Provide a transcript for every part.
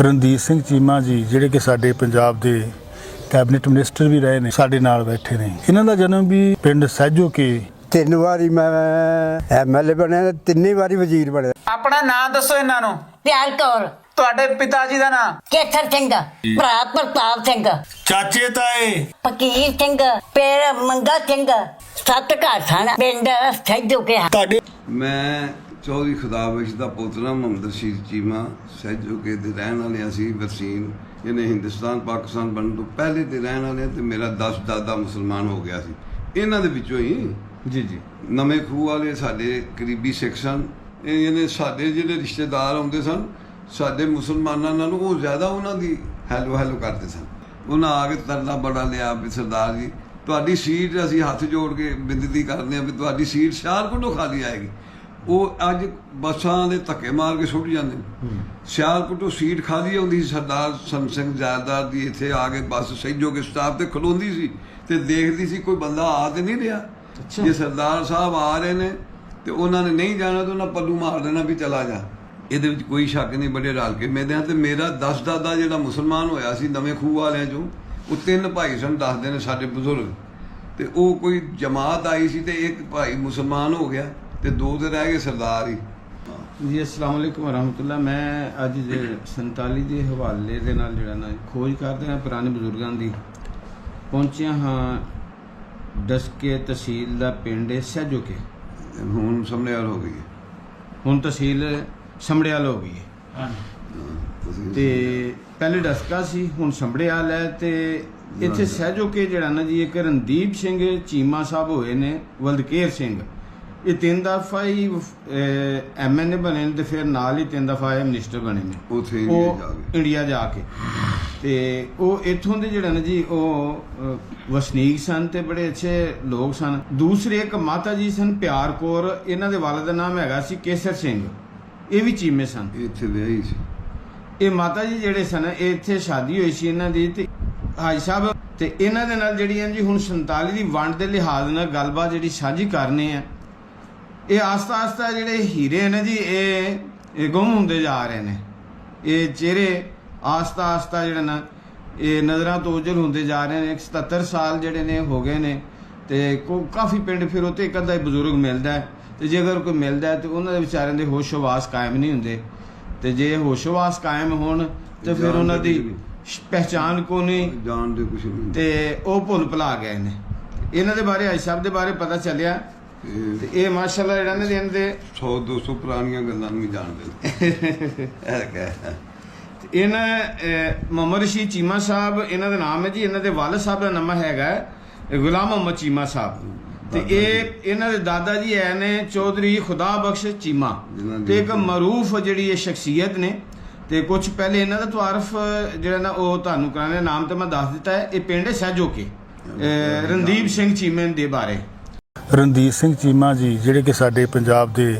ਰਣਦੀਪ ਸਿੰਘ ਚੀਮਾ ਜੀ ਜਿਹੜੇ ਕਿ ਸਾਡੇ ਪੰਜਾਬ ਦੇ ਕੈਬਨਿਟ ਮਿਨਿਸਟਰ ਵੀ ਰਹੇ ਨੇ, ਸਾਡੇ ਨਾਲ ਬੈਠੇ ਨੇ। ਇਹਨਾਂ ਦਾ ਜਨਮ ਵੀ ਪਿੰਡ ਸਹਿਜੋ ਕੇ 3 ਵਾਰੀ ਮੈਂ MLA ਬਣਿਆ, 3 ਵਾਰੀ ਵਜ਼ੀਰ ਬਣਿਆ। ਆਪਣਾ ਨਾਮ ਦੱਸੋ ਇਹਨਾਂ ਨੂੰ। ਪਿਆਰ ਕੌਰ। ਤੁਹਾਡੇ ਪਿਤਾ ਜੀ ਦਾ ਨਾਮ? ਕੇਸਰ ਸਿੰਘ। ਭਰਾ ਪ੍ਰਤਾਪ ਸਿੰਘ। ਚਾਚੇ ਤਾਏ? ਫਕੀਰ ਸਿੰਘ। ਪੇਰ ਮੰਗਾ ਸਿੰਘ। 7 ਘਰ ਸਨ ਪਿੰਡ ਸਹਿਜੋ ਕੇ। ਤੁਹਾਡੇ? ਮੈਂ ਚੌਧਰੀ ਖੁਦਾਬਖਸ਼ ਦਾ ਪੋਤਰਾ ਮੁਹੰਮਦ ਰਸ਼ੀਦ ਚੀਮਾ ਸਹਿਜੋਕੇ ਦੇ ਰਹਿਣ ਵਾਲੇ ਅਸੀਂ ਵਸੀਨ ਇਹਨੇ ਹਿੰਦੁਸਤਾਨ ਪਾਕਿਸਤਾਨ ਬਣਨ ਤੋਂ ਪਹਿਲੇ ਦੇ ਰਹਿਣ ਵਾਲੇ ਤੇ ਮੇਰਾ 10 ਦਾਦਾ ਮੁਸਲਮਾਨ ਹੋ ਗਿਆ ਸੀ। ਇਹਨਾਂ ਦੇ ਵਿੱਚੋਂ ਹੀ ਜੀ ਨਵੇਂ ਖੂਹ ਵਾਲੇ ਸਾਡੇ ਕਰੀਬੀ ਸਿੱਖ ਸਨ। ਇਹਨੇ ਸਾਡੇ ਜਿਹੜੇ ਰਿਸ਼ਤੇਦਾਰ ਆਉਂਦੇ ਸਨ ਸਾਡੇ ਮੁਸਲਮਾਨਾਂ ਨਾਲੋਂ ਉਹ ਜ਼ਿਆਦਾ ਉਹਨਾਂ ਦੀ ਹੈਲੋ ਕਰਦੇ ਸਨ। ਉਹਨਾਂ ਆ ਕੇ ਤਰਲਾ ਬੜਾ ਲਿਆ ਵੀ ਸਰਦਾਰ ਜੀ ਤੁਹਾਡੀ ਸੀਟ ਅਸੀਂ ਹੱਥ ਜੋੜ ਕੇ ਬੇਨਤੀ ਕਰਦੇ ਹਾਂ ਵੀ ਤੁਹਾਡੀ ਸੀਟ ਸਿਆਲਕੋਟੋਂ ਖਾਲੀ ਆਏਗੀ। ਉਹ ਅੱਜ ਬੱਸਾਂ ਦੇ ਧੱਕੇ ਮਾਰ ਕੇ ਸੁੱਟ ਜਾਂਦੇ ਨੇ। ਸਿਆਲਕੋਟੋਂ ਸੀਟ ਖਾਲੀ ਆਉਂਦੀ ਸੀ ਸਰਦਾਰ ਸੰਤ ਸਿੰਘ ਜਾਇਦਾਰ ਦੀ, ਇੱਥੇ ਆ ਕੇ ਬੱਸ ਸਹਿਜੋ ਕੇ ਸਟਾਪ ਤੇ ਖਲੋਂਦੀ ਸੀ ਤੇ ਦੇਖਦੀ ਸੀ ਕੋਈ ਬੰਦਾ ਆ ਤੇ ਨਹੀਂ ਰਿਹਾ। ਜੇ ਸਰਦਾਰ ਸਾਹਿਬ ਆ ਰਹੇ ਨੇ ਤੇ ਉਹਨਾਂ ਨੇ ਨਹੀਂ ਜਾਣਾ ਤਾਂ ਉਹਨਾਂ ਪੱਲੂ ਮਾਰ ਦੇਣਾ ਵੀ ਚਲਾ ਜਾ। ਇਹਦੇ ਵਿੱਚ ਕੋਈ ਸ਼ੱਕ ਨਹੀਂ, ਬੜੇ ਰਲ ਕੇ ਮਿਲਦੇ ਹਾਂ। ਤੇ ਮੇਰਾ 10 ਦਾਦਾ ਜਿਹੜਾ ਮੁਸਲਮਾਨ ਹੋਇਆ ਸੀ ਨਵੇਂ ਖੂਹ ਵਾਲਿਆਂ ਚੋਂ, ਉਹ 3 ਭਾਈ ਸਨ ਦੱਸਦੇ ਨੇ ਸਾਡੇ ਬਜ਼ੁਰਗ। ਤੇ ਉਹ ਕੋਈ ਜਮਾਤ ਆਈ ਸੀ ਤੇ ਇੱਕ ਭਾਈ ਮੁਸਲਮਾਨ ਹੋ ਗਿਆ ਤੇ 2 ਤੇ ਰਹਿ ਗਏ ਸਰਦਾਰ ਹੀ। ਜੀ ਅਸਲਾਮ ਵਾਲੇਕੁਮ ਵਰਹਿਮਤੁल्लाह। ਮੈਂ ਅੱਜ 47 ਦੇ ਹਵਾਲੇ ਦੇ ਨਾਲ ਜਿਹੜਾ ਨਾ ਖੋਜ ਕਰਦੇ ਹਾਂ ਪੁਰਾਣੇ ਬਜ਼ੁਰਗਾਂ ਦੀ, ਪਹੁੰਚਿਆ ਹਾਂ ਡਸਕੇ ਤਹਿਸੀਲ ਦਾ ਪਿੰਡ ਸਹਿਜੋਕੇ। ਹੁਣ ਸਮਝਿਆਲ ਹੋ ਗਈ ਹੈ। ਹੁਣ ਤਹਿਸੀਲ ਸਮੜਿਆਲ ਹੋ ਗਈ ਹੈ ਤੇ ਪਹਿਲੇ ਡਸਕਾ ਸੀ, ਹੁਣ ਸਮੜਿਆਲ ਹੈ। ਤੇ ਇੱਥੇ ਸਹਿਜੋਕੇ ਜਿਹੜਾ ਨਾ ਜੀ ਇੱਕ ਰਣਦੀਪ ਸਿੰਘ ਚੀਮਾ ਸਾਹਿਬ ਹੋਏ ਨੇ, ਵਲਦਕੇਰ ਸਿੰਘ, ਇਹ 3 ਦਫਾ ਹੀ MNA ਬਣੇ ਨੇ ਤੇ ਫਿਰ ਨਾਲ ਹੀ 3 ਦਫਾ ਮਿਨਿਸਟਰ ਬਣੇ ਨੇ ਉੱਥੇ ਇੰਡੀਆ ਜਾ ਕੇ। ਤੇ ਉਹ ਇੱਥੋਂ ਦੇ ਜਿਹੜਾ ਨਾ ਜੀ ਉਹ ਵਸਨੀਕ ਸਨ ਤੇ ਬੜੇ ਅੱਛੇ ਲੋਕ ਸਨ। ਦੂਸਰੇ ਇੱਕ ਮਾਤਾ ਜੀ ਸਨ ਪਿਆਰ ਕੌਰ, ਇਹਨਾਂ ਦੇ ਵਾਲਿਦ ਦਾ ਨਾਮ ਹੈਗਾ ਸੀ ਕੇਸਰ ਸਿੰਘ, ਇਹ ਵੀ ਚੀਮੇ ਸਨ। ਇੱਥੇ ਵਿਆਹੀ ਸੀ ਇਹ ਮਾਤਾ ਜੀ ਜਿਹੜੇ ਸਨ, ਇਹ ਇੱਥੇ ਸ਼ਾਦੀ ਹੋਈ ਸੀ ਇਹਨਾਂ ਦੀ ਤੇ ਹਾਜੀ ਸਾਹਿਬ। ਤੇ ਇਹਨਾਂ ਦੇ ਨਾਲ ਜਿਹੜੀ ਹੈ ਜੀ ਹੁਣ 47 ਦੀ ਵੰਡ ਦੇ ਲਿਹਾਜ਼ ਨਾਲ ਗੱਲਬਾਤ ਜਿਹੜੀ ਸਾਂਝੀ ਕਰਨੀ ਹੈ। ਇਹ ਆਸਤਾ ਜਿਹੜੇ ਹੀਰੇ ਨੇ ਜੀ ਇਹ ਗੁੰਮ ਹੁੰਦੇ ਜਾ ਰਹੇ ਨੇ। ਇਹ ਚਿਹਰੇ ਆਸਤਾ ਜਿਹੜਾ ਨਾ ਇਹ ਨਜ਼ਰਾਂ ਤੋਂ ਉਜਲ ਹੁੰਦੇ ਜਾ ਰਹੇ ਨੇ। 77 ਸਾਲ ਜਿਹੜੇ ਨੇ ਹੋ ਗਏ ਨੇ ਤੇ ਕਾਫੀ ਪਿੰਡ ਫਿਰੋ ਤੇ ਇੱਕ ਅੱਧਾ ਬਜ਼ੁਰਗ ਮਿਲਦਾ ਤੇ ਜੇ ਅਗਰ ਕੋਈ ਮਿਲਦਾ ਤੇ ਉਹਨਾਂ ਦੇ ਵਿਚਾਰਿਆਂ ਦੇ ਹੋਸ਼-ਹਵਾਸ ਕਾਇਮ ਨਹੀਂ ਹੁੰਦੇ। ਤੇ ਜੇ ਹੋਸ਼-ਹਵਾਸ ਕਾਇਮ ਹੋਣ ਤੇ ਫਿਰ ਉਹਨਾਂ ਦੀ ਪਹਿਚਾਣ ਕੋ ਨਹੀਂ ਜਾਣਦੇ ਕੁਛ ਨਹੀਂ ਤੇ ਉਹ ਭੁੱਲ ਭੁਲਾ ਗਏ ਨੇ। ਇਹਨਾਂ ਦੇ ਬਾਰੇ ਹਾਜੀ ਸਾਹਿਬ ਦੇ ਬਾਰੇ ਪਤਾ ਚੱਲਿਆ ਤੇ ਇਹ ਮਾਸ਼ਾਅੱਲਾ ਜਿਹੜਾ ਨੇ ਇਹਨਾਂ ਦੇ 100-200 ਪੁਰਾਣੀਆਂ ਗੱਲਾਂ ਨੂੰ ਜਾਣਦੇ ਨੇ। ਇਹਨਾਂ ਮੁਹੰਮਦ ਰਸ਼ੀਦ ਚੀਮਾ ਸਾਹਿਬ ਇਹਨਾਂ ਦਾ ਨਾਮ ਹੈ ਜੀ। ਇਹਨਾਂ ਦੇ ਵਾਲਿਦ ਸਾਹਿਬ ਦਾ ਨਾਮ ਹੈਗਾ ਗੁਲਾਮ ਮੁਹੰਮਦ ਚੀਮਾ ਸਾਹਿਬ ਤੇ ਇਹ ਇਹਨਾਂ ਦੇ ਦਾਦਾ ਜੀ ਹੈ ਨੇ ਚੌਧਰੀ ਖੁਦਾਬਖਸ਼ ਚੀਮਾ ਤੇ ਇੱਕ ਮਰੂਫ ਜਿਹੜੀ ਇਹ ਸ਼ਖਸੀਅਤ ਨੇ। ਤੇ ਕੁਝ ਪਹਿਲੇ ਇਹਨਾਂ ਦਾ ਤਾਰਫ ਜਿਹੜਾ ਨਾ ਉਹ ਤੁਹਾਨੂੰ ਕਰਾਣੇ, ਨਾਮ ਤੇ ਮੈਂ ਦੱਸ ਦਿੱਤਾ ਹੈ। ਇਹ ਪਿੰਡ ਸਹਿਜੋਕੇ ਰਣਦੀਪ ਸਿੰਘ ਚੀਮੇ ਦੇ ਬਾਰੇ। ਰਣਦੀਪ ਸਿੰਘ ਚੀਮਾ ਜੀ ਜਿਹੜੇ ਕਿ ਸਾਡੇ ਪੰਜਾਬ ਦੇ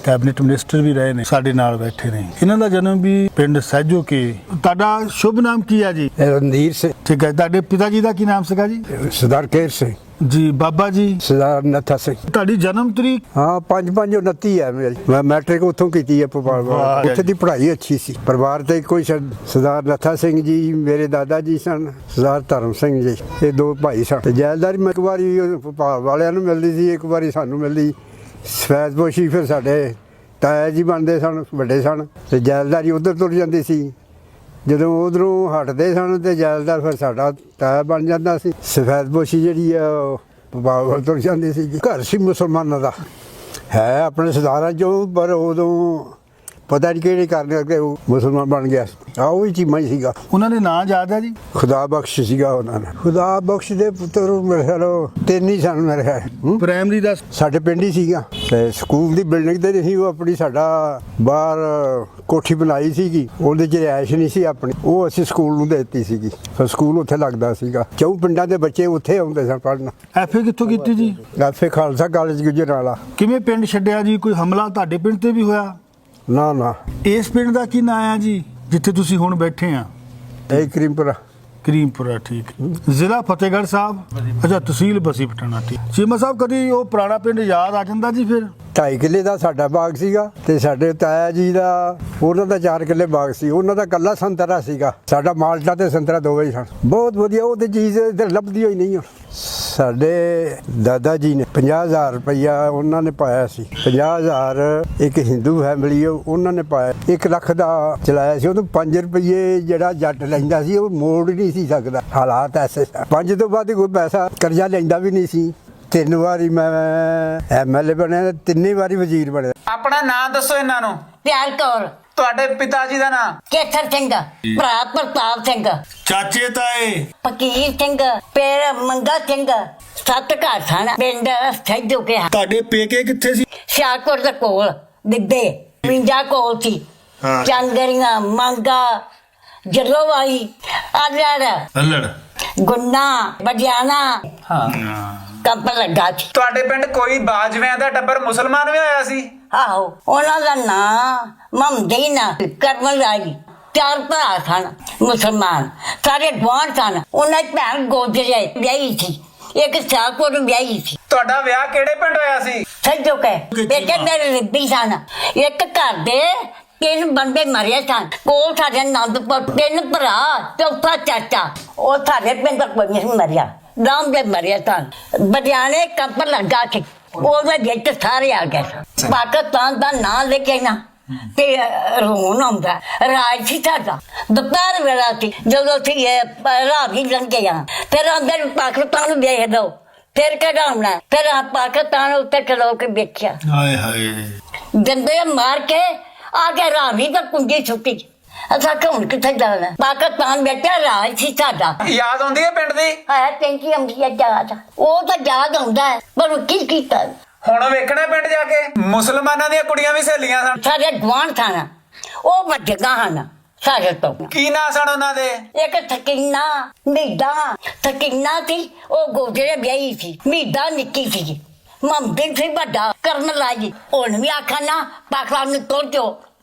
ਕੈਬਨਿਟ ਮਿਨਿਸਟਰ ਵੀ ਰਹੇ ਨੇ, ਸਾਡੇ ਨਾਲ ਬੈਠੇ ਨੇ। ਇਹਨਾਂ ਦਾ ਜਨਮ ਵੀ ਪਿੰਡ ਸਹਿਜੋ ਕੇ। ਤੁਹਾਡਾ ਸ਼ੁਭ ਨਾਮ ਕੀ ਹੈ ਜੀ? ਰਣਧੀਰ ਸਿੰਘ। ਠੀਕ ਹੈ। ਤੁਹਾਡੇ ਪਿਤਾ ਜੀ ਦਾ ਕੀ ਨਾਮ ਸੀਗਾ ਜੀ? ਸਰਦਾਰ ਕੇਰ ਸਿੰਘ ਜੀ। ਬਾਬਾ ਜੀ? ਸਰਦਾਰ ਨੱਥਾ ਸਿੰਘ। ਤੁਹਾਡੀ ਜਨਮ ਤਰੀਕ? ਹਾਂ 5/5/29 ਹੈ ਮੇਰੀ। ਮੈਂ ਮੈਟ੍ਰਿਕ ਉੱਥੋਂ ਕੀਤੀ ਹੈ ਭੋਪਾਲ। ਉੱਥੇ ਦੀ ਪੜ੍ਹਾਈ ਅੱਛੀ ਸੀ। ਪਰਿਵਾਰ ਤੇ ਕੋਈ ਸਰਦਾਰ ਨੱਥਾ ਸਿੰਘ ਜੀ ਮੇਰੇ ਦਾਦਾ ਜੀ ਸਨ, ਸਰਦਾਰ ਧਰਮ ਸਿੰਘ ਜੀ, ਇਹ 2 ਭਾਈ ਸਨ। ਤੇ ਜਾਇਦਾਰੀ ਮੈਂ ਇੱਕ ਵਾਰੀ ਭੋਪਾਲ ਵਾਲਿਆਂ ਨੂੰ ਮਿਲਦੀ ਸੀ, ਇੱਕ ਵਾਰੀ ਸਾਨੂੰ ਮਿਲਦੀ। ਸਫੈਦਪੋਸ਼ੀ ਫਿਰ ਸਾਡੇ ਤਾਇਆ ਜੀ ਬਣਦੇ ਸਨ, ਵੱਡੇ ਸਨ ਤੇ ਜਾਇਦਾਰੀ ਉੱਧਰ ਤੁਰ ਜਾਂਦੀ ਸੀ। ਜਦੋਂ ਉਧਰੋਂ ਹਟਦੇ ਸਨ ਤੇ ਜਾਇਦਾਰ ਫਿਰ ਸਾਡਾ ਤਾਇਆ ਬਣ ਜਾਂਦਾ ਸੀ। ਸਫੈਦਪੋਸ਼ੀ ਜਿਹੜੀ ਆ ਭੋਪਾਲ ਵੱਲ ਤੁਰ ਜਾਂਦੀ ਸੀ। ਘਰ ਸੀ ਮੁਸਲਮਾਨਾਂ ਦਾ, ਹੈ ਆਪਣੇ ਸਰਦਾਰਾਂ 'ਚੋਂ, ਪਰ ਉਦੋਂ ਪਤਾ ਨਹੀਂ ਕਿਹੜੇ ਕਾਰਨ ਕਰਕੇ ਉਹ ਮੁਸਲਮਾਨ ਬਣ ਗਿਆ। ਉਹ ਵੀ ਚੀਮਾ ਹੀ ਸੀਗਾ। ਉਹਨਾਂ ਦੇ ਨਾਂ ਯਾਦ ਹੈ ਜੀ? ਖੁਦਾਬਖਸ਼ ਸੀਗਾ ਉਹਨਾਂ ਦਾ। ਖੁਦਾਬਖਸ਼ ਦੇ ਪੁੱਤਰ ਮੇਰੇ ਖਿਆਲ 3 ਹੀ ਸਨ ਮੇਰੇ ਖਿਆਲ। ਪ੍ਰਾਇਮਰੀ ਦਾ ਸਾਡੇ ਪਿੰਡ ਹੀ ਸੀਗਾ ਤੇ ਸਕੂਲ ਦੀ ਬਿਲਡਿੰਗ ਤੇ ਨਹੀਂ, ਉਹ ਆਪਣੀ ਸਾਡਾ ਬਾਹਰ ਕੋਠੀ ਬਣਾਈ ਸੀਗੀ, ਉਹਦੇ 'ਚ ਰਿਹਾਇਸ਼ ਨਹੀਂ ਸੀ ਆਪਣੀ, ਉਹ ਅਸੀਂ ਸਕੂਲ ਨੂੰ ਦੇ ਦਿੱਤੀ ਸੀਗੀ। ਫਿਰ ਸਕੂਲ ਉੱਥੇ ਲੱਗਦਾ ਸੀਗਾ। 4 ਪਿੰਡਾਂ ਦੇ ਬੱਚੇ ਉੱਥੇ ਆਉਂਦੇ ਸਨ ਪੜ੍ਹਨ। ਐਫਏ ਕਿੱਥੋਂ ਕੀਤੀ ਜੀ? FA Khalsa college Gujranwala. ਕਿਵੇਂ ਪਿੰਡ ਛੱਡਿਆ ਜੀ? ਕੋਈ ਹਮਲਾ ਤੁਹਾਡੇ ਪਿੰਡ ਤੇ ਵੀ ਹੋਇਆ? ਨਾ। ਇਸ ਪਿੰਡ ਦਾ ਕੀ ਨਾਂ ਆ ਜੀ ਜਿੱਥੇ ਤੁਸੀਂ ਹੁਣ ਬੈਠੇ ਆ? ਇਹ ਕਰੀਮਪੁਰਾ। ਕਰੀਮਪੁਰਾ ਠੀਕ ਜ਼ਿਲ੍ਹਾ ਫਤਿਹਗੜ੍ਹ ਸਾਹਿਬ ਅੱਛਾ ਤਹਿਸੀਲ ਬਸੀ ਪਠਾਣਾ ਠੀਕ ਚੀਮਾ ਸਾਹਿਬ ਕਦੀ ਉਹ ਪੁਰਾਣਾ ਪਿੰਡ ਯਾਦ ਆ ਜਾਂਦਾ ਜੀ ਫਿਰ 2.5 ਕਿੱਲੇ ਦਾ ਸਾਡਾ ਬਾਗ ਸੀਗਾ ਤੇ ਸਾਡੇ ਤਾਇਆ ਜੀ ਦਾ ਉਹਨਾਂ ਦਾ 4 ਕਿੱਲੇ ਬਾਗ ਸੀ ਉਹਨਾਂ ਦਾ ਕੱਲਾ ਸੰਤਰਾ ਸੀਗਾ ਸਾਡਾ ਮਾਲਟਾ ਤੇ ਸੰਤਰਾ ਦੋਵੇਂ ਹੀ ਸਨ ਬਹੁਤ ਵਧੀਆ ਉਹ ਤੇ ਚੀਜ਼ ਇੱਧਰ ਲੱਭਦੀ ਹੋਈ ਨਹੀਂ ਹੁਣ ਸਾਡੇ ਦਾਦਾ ਜੀ ਨੇ 50,000 ਰੁਪਈਆ ਉਹਨਾਂ ਨੇ ਪਾਇਆ ਸੀ 50,000 ਇੱਕ ਹਿੰਦੂ ਫੈਮਿਲੀ ਉਹਨਾਂ ਨੇ ਪਾਇਆ 1 ਲੱਖ ਦਾ ਚਲਾਇਆ ਸੀ ਉਹਨੂੰ 5 ਰੁਪਏ ਜਿਹੜਾ ਜੱਟ ਲੈਂਦਾ ਸੀ ਉਹ ਮੋੜ ਨਹੀਂ ਸੀ ਸਕਦਾ ਹਾਲਾਤ ਐਸੇ 5 ਤੋਂ ਬਾਅਦ ਕੋਈ ਪੈਸਾ ਕਰਜ਼ਾ ਲੈਂਦਾ ਵੀ ਨਹੀਂ ਸੀ 3 ਵਾਰੀ ਮੈਂ MLA ਬਣਿਆ 3 ਵਾਰੀ ਵਜ਼ੀਰ ਬਣਿਆ ਆਪਣਾ ਨਾਂ ਦੱਸੋ ਇਹਨਾਂ ਨੂੰ ਪਿਆਰ ਕੌਰ ਤੁਹਾਡੇ ਪਿਤਾ ਜੀ ਦਾ ਨਾਂ ਕੇਸਰ ਸਿੰਘ ਭਰਾ ਪ੍ਰਤਾਪ ਸਿੰਘ ਚਾਚੇ ਤਾਏ ਫਕੀਰ ਸਿੰਘ ਪੇਰ ਮੰਗਾ ਸਿੰਘ 7 ਘਰ ਸਨ ਪਿੰਡ ਸੈਜੋ ਕੇ ਤੁਹਾਡੇ ਪੇਕੇ ਕਿੱਥੇ ਸੀ ਸ਼ਾਹਕੋਟ ਦੇ ਕੋਲ ਦਿੱਦੇ ਵਿੰਜਾ ਕੋਲ ਸੀ ਹਾਂ। ਚੰਗਰੀਆਂ ਮੰਗਾ ਜਰੋਵਾਈ ਆਲੜ ਅੱਲੜ ਗੁੰਨਾ ਬਜਿਆਣਾ ਹਾਂ ਕੰਪ ਲੱਗਾ ਸੀ ਤੁਹਾਡੇ ਪਿੰਡ ਕੋਈ ਬਾਜਵਿਆਂ ਦਾ ਟੱਬਰ ਮੁਸਲਮਾਨ ਵੀ ਹੋਇਆ ਸੀ ਆਹੋ ਉਹਨਾਂ ਦਾ ਨਾਂ ਮਮਦੀਨਾ ਕਰਮਲ ਰਾਈ 4 ਭਰਾ ਸਨ ਮੁਸਲਮਾਨ ਸਾਰੇ ਗੁਆਂਢ ਸਨ ਉਹਨਾਂ ਦੀ ਭੈਣ ਗੋਜਰੇ ਵਿਆਹੀ ਸੀ ਇੱਕ ਸ਼ਾਹਕੋਟ ਵਿਆਹੀ ਸੀ ਤੁਹਾਡਾ ਵਿਆਹ ਕਿਹੜੇ ਪਿੰਡ ਹੋਇਆ ਸੀ ਸੱਜੋ ਕੇ ਬੇਟੇ ਮੇਰੇ ਰਿੱਬੀ ਸਨ ਇੱਕ ਘਰ ਦੇ 3 ਬੰਦੇ ਮਰੇ ਸਨ ਕੋਲ ਸਾਡੇ ਆਨੰਦਪੁਰ 3 ਭਰਾ ਚੌਥਾ ਚਾਚਾ ਉਹ ਸਾਡੇ ਪਿੰਡ ਦਾ ਕੋਈ ਨਹੀਂ ਮਰਿਆ ਨਾਮ ਦੇ ਮਰੇ ਸਨ ਬੜਿਆਣੇ ਕੰਪ ਲੱਗਾ ਸੀ ਉਹਦੇ ਵਿੱਚ ਸਾਰੇ ਆ ਗਏ ਸਨ। ਪਾਕਿਸਤਾਨ ਦਾ ਨਾਂ ਲੈ ਕੇ ਨਾ ਤੇ ਰੋਣ ਆਉਂਦਾ ਰਾਜ ਸੀ ਸਾਡਾ ਦੁਪਹਿਰ ਵੇਲਾ ਸੀ ਜਦੋਂ ਅਸੀਂ ਰਾਗੀ ਲੰਘੇ ਆ ਫਿਰ ਅੰਦਰ ਪਾਕਿਸਤਾਨ ਨੂੰ ਵੇਖ ਲਓ ਫਿਰ ਕਢਾਉਣਾ ਫਿਰ ਆ ਪਾਕਿਸਤਾਨ ਉੱਤੇ ਖਲੋ ਕੇ ਵੇਖਿਆ ਹਾਏ ਹਾਏ ਡੰਡੇ ਮਾਰ ਕੇ ਆ ਕੇ ਰਾਵੀ ਤਾਂ ਕੁੰਜੀ ਛੁੱਟੀ ਅਸਾਂ ਕੌਣ ਕਿੱਥੇ ਜਾਣਾ ਪਾਕਿਸਤਾਨ ਬੈਠਾ ਰਾਜ ਸੀ ਸਾਡਾ ਯਾਦ ਆਉਂਦੀ ਹੈ ਪਿੰਡ ਦੀ ਹੈ ਟੈਂਕੀ ਆਉਂਦੀ ਹੈ ਯਾਦ ਉਹ ਤਾਂ ਯਾਦ ਆਉਂਦਾ ਹੈ ਪਰ ਉਹ ਕੀ ਕੀਤਾ ਹੁਣ ਵੇਖਣਾ ਪਿੰਡ ਜਾ ਕੇ ਮੁਸਲਮਾਨਾਂ ਦੀਆਂ ਕੁੜੀਆਂ ਵੀ ਸਹੇਲੀਆਂ ਸਨ ਸਾਡੇ ਗੁਆਂਢ ਸਨ ਉਹ ਵੱਡੀਆਂ ਹਨ ਸਾਡੇ ਤੋਂ ਕੀ ਨਾਂ ਸਨ ਉਹਨਾਂ ਦੇ ਇੱਕ ਥਕੀਨਾ ਮੀਡਾ ਥਕੀਨਾ ਸੀ ਉਹ ਗੋਜਰੇ ਵਿਆਹੀ ਸੀ ਮੀਡਾ ਨਿੱਕੀ ਸੀ ਮਮਦਿਨ ਸੀ ਵੱਡਾ ਕਰਨ ਲਾਜੀ ਹੁਣ ਵੀ ਆਖਾਂ ਨਾ ਪਾਕਿਸਤਾਨ ਨੂੰ ਤੋੜ ਦਿਓ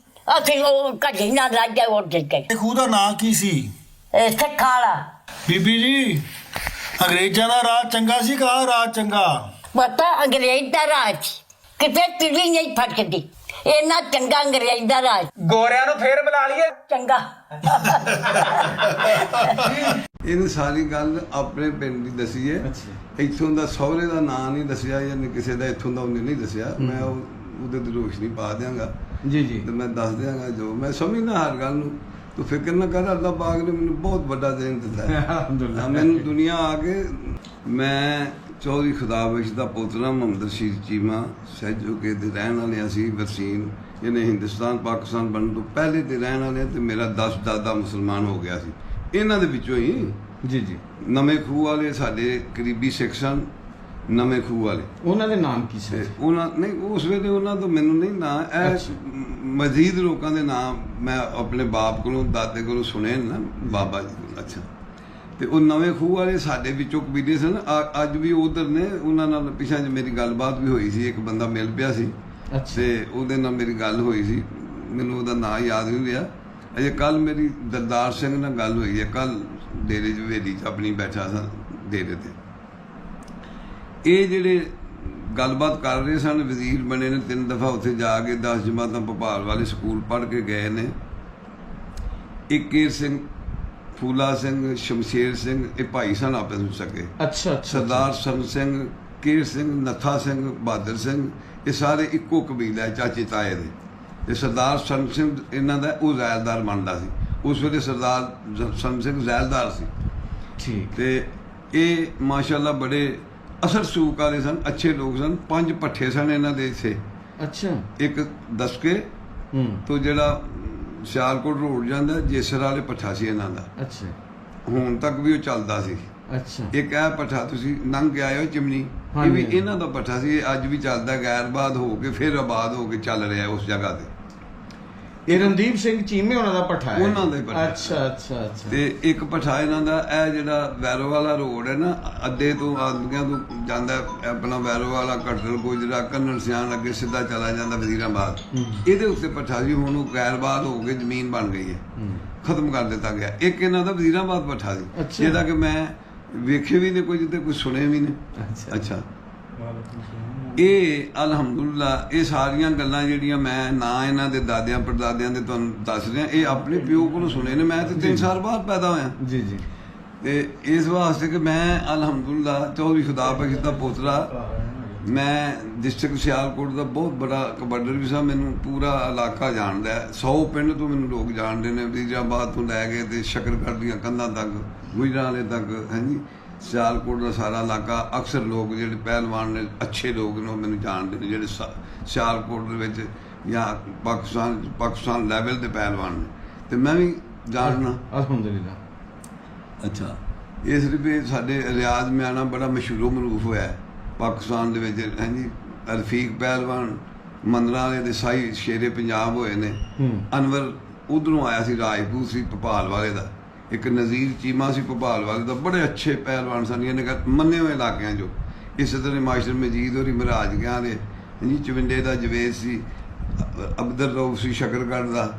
ਅਸੀਂ ਉਹ ਘੜੀ ਨਾ ਰਾਜਾ ਉੱਡ ਗਏ ਇਹ ਖੂਹ ਦਾ ਨਾਂ ਕੀ ਸੀ ਸਿੱਖਾਲਾ ਬੀਬੀ ਜੀ ਅੰਗਰੇਜ਼ਾਂ ਦਾ ਰਾਜ ਚੰਗਾ ਸੀ ਕਾ ਰਾਜ ਚੰਗਾ ਪਤਾ ਅੰਗਰੇਜ਼ ਦਾ ਰਾਜ ਕਿਤੇ ਤਿਲੀ ਨਹੀਂ ਫਟਕਦੀ ਇੰਨਾ ਚੰਗਾ ਅੰਗਰੇਜ਼ ਦਾ ਰਾਜ ਗੋਰਿਆਂ ਨੂੰ ਫੇਰ ਬੁਲਾ ਲਈਏ ਚੰਗਾ ਇਹਨੇ ਸਾਰੀ ਗੱਲ ਆਪਣੇ ਪਿੰਡ ਦੀ ਦੱਸੀ ਹੈ ਇੱਥੋਂ ਦਾ ਸਹੁਰੇ ਦਾ ਨਾਂ ਨਹੀਂ ਦੱਸਿਆ ਜਾਂ ਕਿਸੇ ਦਾ ਇੱਥੋਂ ਦਾ ਉਹਨੇ ਨਹੀਂ ਦੱਸਿਆ ਮੈਂ ਉਹਦੇ ਤੇ ਰੋਸ਼ਨੀ ਪਾ ਦਿਆਂਗਾ ਜੀ ਜੀ ਤੇ ਮੈਂ ਦੱਸ ਦਿਆਂਗਾ ਜੋ ਮੈਂ ਸਮਝਦਾ ਹਰ ਗੱਲ ਨੂੰ ਤੂੰ ਫਿਕਰ ਨਾ ਕਰ ਅੱਲਾਹ ਪਾਕ ਨੇ ਮੈਨੂੰ ਬਹੁਤ ਵੱਡਾ ਦੇਣ ਦਿੱਤਾ ਹੈ ਅਲਹਮਦੁਲਿਲਾ ਮੈਨੂੰ ਦੁਨੀਆ ਆ ਕੇ ਮੈਂ ਚੌਧਰੀ ਖੁਦਾਬਖਸ਼ ਦਾ ਪੋਤਰਾ ਮੁਹੰਮਦ ਰਸ਼ੀਦ ਚੀਮਾ ਸਹਿਜੋਕੇ ਦੇ ਰਹਿਣ ਵਾਲੇ ਅਸੀਂ ਵਰਸੀਨ ਇਹਨੇ ਹਿੰਦੁਸਤਾਨ ਪਾਕਿਸਤਾਨ ਬਣਨ ਤੋਂ ਪਹਿਲੇ ਦੇ ਰਹਿਣ ਵਾਲੇ ਤੇ ਮੇਰਾ 10 ਦਾਦਾ ਮੁਸਲਮਾਨ ਹੋ ਗਿਆ ਸੀ ਇਹਨਾਂ ਦੇ ਵਿੱਚੋਂ ਹੀ ਜੀ ਜੀ ਨਵੇਂ ਖੂਹ ਵਾਲੇ ਸਾਡੇ ਕਰੀਬੀ ਸਿੱਖ ਸਨ ਨਵੇਂ ਖੂਹ ਵਾਲੇ ਉਹਨਾਂ ਦੇ ਨਾਮ ਕੀ ਸੀ ਤੇ ਉਹਨਾਂ ਨਹੀਂ ਉਸ ਵੇਲੇ ਉਹਨਾਂ ਤੋਂ ਮੈਨੂੰ ਨਹੀਂ ਨਾਂ ਇਹ ਮਜ਼ੀਦ ਲੋਕਾਂ ਦੇ ਨਾਮ ਮੈਂ ਆਪਣੇ ਬਾਪ ਕੋਲੋਂ ਦਾਦੇ ਕੋਲੋਂ ਸੁਣੇ ਨਾ ਬਾਬਾ ਜੀ ਕੋਲ ਅੱਛਾ ਤੇ ਉਹ ਨਵੇਂ ਖੂਹ ਵਾਲੇ ਸਾਡੇ ਵਿੱਚੋਂ ਕਬੀਲੇ ਸਨ ਅੱਜ ਵੀ ਉਧਰ ਨੇ ਉਹਨਾਂ ਨਾਲ ਪਿਛਾਂ ਜੇ ਮੇਰੀ ਗੱਲਬਾਤ ਵੀ ਹੋਈ ਸੀ ਇੱਕ ਬੰਦਾ ਮਿਲ ਪਿਆ ਸੀ ਤੇ ਉਹਦੇ ਨਾਲ ਮੇਰੀ ਗੱਲ ਹੋਈ ਸੀ ਮੈਨੂੰ ਉਹਦਾ ਨਾਂ ਯਾਦ ਨਹੀਂ ਰਿਹਾ ਅਜੇ ਕੱਲ ਮੇਰੀ ਦਰਦਾਰ ਸਿੰਘ ਨਾਲ ਗੱਲ ਹੋਈ ਹੈ ਕੱਲ ਡੇਰੇ 'ਚ ਹਵੇਲੀ 'ਚ ਆਪਣੀ ਬੈਠਾ ਸਾਂ ਡੇਰੇ ਤੇ ਇਹ ਜਿਹੜੇ ਗੱਲਬਾਤ ਕਰ ਰਹੇ ਸਨ ਵਜ਼ੀਰ ਬਣੇ ਨੇ 3 ਦਫਾ ਉੱਥੇ ਜਾ ਕੇ 10 ਜਮਾਤਾਂ ਭੋਪਾਲ ਵਾਲੇ ਸਕੂਲ ਪੜ੍ਹ ਕੇ ਗਏ ਨੇ ਇੱਕ ਕੇਰ ਸਿੰਘ ਫੂਲਾ ਸਿੰਘ ਸ਼ਮਸ਼ੇਰ ਸਿੰਘ ਇਹ ਭਾਈ ਸਨ ਆਪਸ ਵਿੱਚ ਸਕੇ ਅੱਛਾ ਸਰਦਾਰ ਸਨ ਸਿੰਘ ਕੇਰ ਸਿੰਘ ਨੱਥਾ ਸਿੰਘ ਬਹਾਦਰ ਸਿੰਘ ਇਹ ਸਾਰੇ ਇੱਕੋ ਕਬੀਲਾ ਹੈ ਚਾਚੇ ਤਾਏ ਦੇ ਤੇ ਸਰਦਾਰ ਸਨ ਸਿੰਘ ਇਹਨਾਂ ਦਾ ਉਹ ਜ਼ਾਇਲਦਾਰ ਬਣਦਾ ਸੀ ਉਸ ਵੇਲੇ ਸਰਦਾਰ ਸਨ ਸਿੰਘ ਜ਼ਾਇਲਦਾਰ ਸੀ ਠੀਕ ਤੇ ਇਹ ਮਾਸ਼ਾਅੱਲਾ ਬੜੇ ਅਸਰ ਸੂਕ ਵਾਲੇ ਸਨ ਅੱਛੇ ਲੋਕ ਸਨ 5 ਪੱਠੇ ਸਨ ਇਹਨਾਂ ਦੇ ਇੱਥੇ ਅੱਛਾ ਇੱਕ ਦਸਕੇ ਤੋਂ ਜਿਹੜਾ ਸਿਆਲਕੋਟ ਰੋਡ ਜਾਂਦਾ ਜੇਸਰ ਵਾਲੇ ਪੱਠਾ ਸੀ ਇਹਨਾਂ ਦਾ ਅੱਛਾ ਹੁਣ ਤੱਕ ਵੀ ਉਹ ਚੱਲਦਾ ਸੀ ਅੱਛਾ ਇੱਕ ਇਹ ਪੱਠਾ ਤੁਸੀਂ ਲੰਘ ਕੇ ਆਏ ਹੋ ਚਿਮਨੀ ਇਹ ਵੀ ਇਹਨਾਂ ਦਾ ਪੱਠਾ ਸੀ ਇਹ ਅੱਜ ਵੀ ਚੱਲਦਾ ਗੈਰਬਾਦ ਹੋ ਕੇ ਫਿਰ ਆਬਾਦ ਹੋ ਕੇ ਚੱਲ ਰਿਹਾ ਉਸ ਜਗ੍ਹਾ ਤੇ ਇਹ ਰਣਦੀਪ ਸਿੰਘ ਚੀਮੇ ਉਹਨਾਂ ਦਾ ਭੱਠਾ ਹੈ? ਉਹਨਾਂ ਦਾ ਹੀ ਭੱਠਾ ਹੈ। ਅੱਛਾ। ਤੇ ਇੱਕ ਭੱਠਾ ਇਹਨਾਂ ਦਾ ਇਹ ਜਿਹੜਾ ਵੈਰੋ ਵਾਲਾ ਰੋਡ ਹੈ ਨਾ, ਅੱਡੇ ਤੋਂ ਆਦਮੀਆਂ ਤੋਂ ਜਾਂਦਾ ਆਪਣਾ ਵੈਰੋ ਵਾਲਾ ਕਟਲ ਗੁਜਰਾ ਕੰਨੜ ਸਿਆਣ ਅੱਗੇ ਸਿੱਧਾ ਚਲਾ ਜਾਂਦਾ ਵਜ਼ੀਰਾਬਾਦ, ਇਹਦੇ ਉੱਤੇ ਭੱਠਾ ਸੀ। ਹੁਣ ਉਹ ਗੈਰਬਾਦ ਹੋ ਕੇ ਜ਼ਮੀਨ ਬਣ ਗਈ ਹੈ, ਖਤਮ ਕਰ ਦਿੱਤਾ ਗਿਆ। ਇੱਕ ਇਹਨਾਂ ਦਾ ਵਜ਼ੀਰਾਬਾਦ ਭੱਠਾ ਸੀ ਜਿਹਦਾ ਕਿ ਮੈਂ ਵੇਖੇ ਵੀ ਨੇ, ਕੋਈ ਜਿੱਤੇ ਕੋਈ ਸੁਣੇ ਵੀ ਨੇ। ਅੱਛਾ, ਇਹ ਅਲਹਮਦੁਲਿਲਾ ਇਹ ਸਾਰੀਆਂ ਗੱਲਾਂ ਜਿਹੜੀਆਂ ਮੈਂ ਨਾ ਇਹਨਾਂ ਦੇ ਦਾਦਿਆਂ ਪੜਦਾਦਿਆਂ ਦੇ ਤੁਹਾਨੂੰ ਦੱਸ ਰਿਹਾ, ਇਹ ਆਪਣੇ ਪਿਓ ਕੋਲੋਂ ਸੁਣੇ ਨੇ। ਮੈਂ ਤੇ 3 ਸਾਲ ਬਾਅਦ ਪੈਦਾ ਹੋਇਆ ਜੀ। ਤੇ ਇਸ ਵਾਸਤੇ ਕਿ ਮੈਂ ਅਲਹਮਦੁਲਿਲਾ ਚੌਧਰੀ ਖੁਦਾ ਬਖਸ਼ ਦਾ ਪੋਤਰਾ, ਮੈਂ ਡਿਸਟ੍ਰਿਕਟ ਸਿਆਲਕੋਟ ਦਾ ਬਹੁਤ ਬੜਾ ਕਬੱਡਰ ਵੀ ਸਾਂ। ਮੈਨੂੰ ਪੂਰਾ ਇਲਾਕਾ ਜਾਣਦਾ ਹੈ, 100 ਪਿੰਡ ਤੋਂ ਮੈਨੂੰ ਲੋਕ ਜਾਣਦੇ ਨੇ, ਵਜ਼ੀਰਾਬਾਦ ਤੋਂ ਲੈ ਕੇ ਤੇ ਸ਼ਕਰਗੜ੍ਹ ਦੀਆਂ ਕੰਧਾਂ ਤੱਕ, ਗੁਜਰਾਂ ਵਾਲੇ ਤੱਕ, ਹਾਂਜੀ ਸਿਆਲਕੋਟ ਦਾ ਸਾਰਾ ਇਲਾਕਾ। ਅਕਸਰ ਲੋਕ ਜਿਹੜੇ ਪਹਿਲਵਾਨ ਨੇ, ਅੱਛੇ ਲੋਕ ਨੇ, ਉਹ ਮੈਨੂੰ ਜਾਣਦੇ ਨੇ, ਜਿਹੜੇ ਸਿਆਲਕੋਟ ਦੇ ਵਿੱਚ ਜਾਂ ਪਾਕਿਸਤਾਨ ਲੈਵਲ ਦੇ ਪਹਿਲਵਾਨ ਨੇ, ਤੇ ਮੈਂ ਵੀ ਜਾਣਨਾ ਅਲਹਮਦੁਲਿਲਾ। ਅੱਛਾ, ਇਸ ਲਈ ਸਾਡੇ ਰਿਆਜ਼ ਮਿਆਣਾ ਬੜਾ ਮਸ਼ਹੂਰੋ ਮਰੂਫ ਹੋਇਆ ਹੈ ਪਾਕਿਸਤਾਨ ਦੇ ਵਿੱਚ, ਹਾਂਜੀ। ਰਫੀਕ ਪਹਿਲਵਾਨ ਮੰਦਰਾਂ ਵਾਲੇ ਦੇ ਸਾਈ ਸ਼ੇਰੇ ਪੰਜਾਬ ਹੋਏ ਨੇ। ਅਨਵਰ ਉਧਰੋਂ ਆਇਆ ਸੀ, ਰਾਜਪੂਤ ਸੀ ਭੋਪਾਲ ਵਾਲੇ ਦਾ। ਇੱਕ ਨਜ਼ੀਰ ਚੀਮਾ ਸੀ ਭੋਪਾਲ ਵਾਲੇ ਦਾ, ਬੜੇ ਅੱਛੇ ਪਹਿਲਵਾਨ ਸਨ, ਇਹਨੇ ਮੰਨੇ ਹੋਏ ਇਲਾਕਿਆਂ 'ਚੋਂ। ਇਸੇ ਤਰ੍ਹਾਂ ਮਾਸਟਰ ਮਜੀਦ ਹੋਰੀ ਮਹਾਰਾਜ ਗਿਆ ਦੇ, ਜੀ ਚਵਿੰਡੇ ਦਾ ਜਵੇਦ ਸੀ, ਅਬਦੁਲ ਰਊਫ ਸੀ ਸ਼ਕਰਗੜ੍ਹ ਦਾ,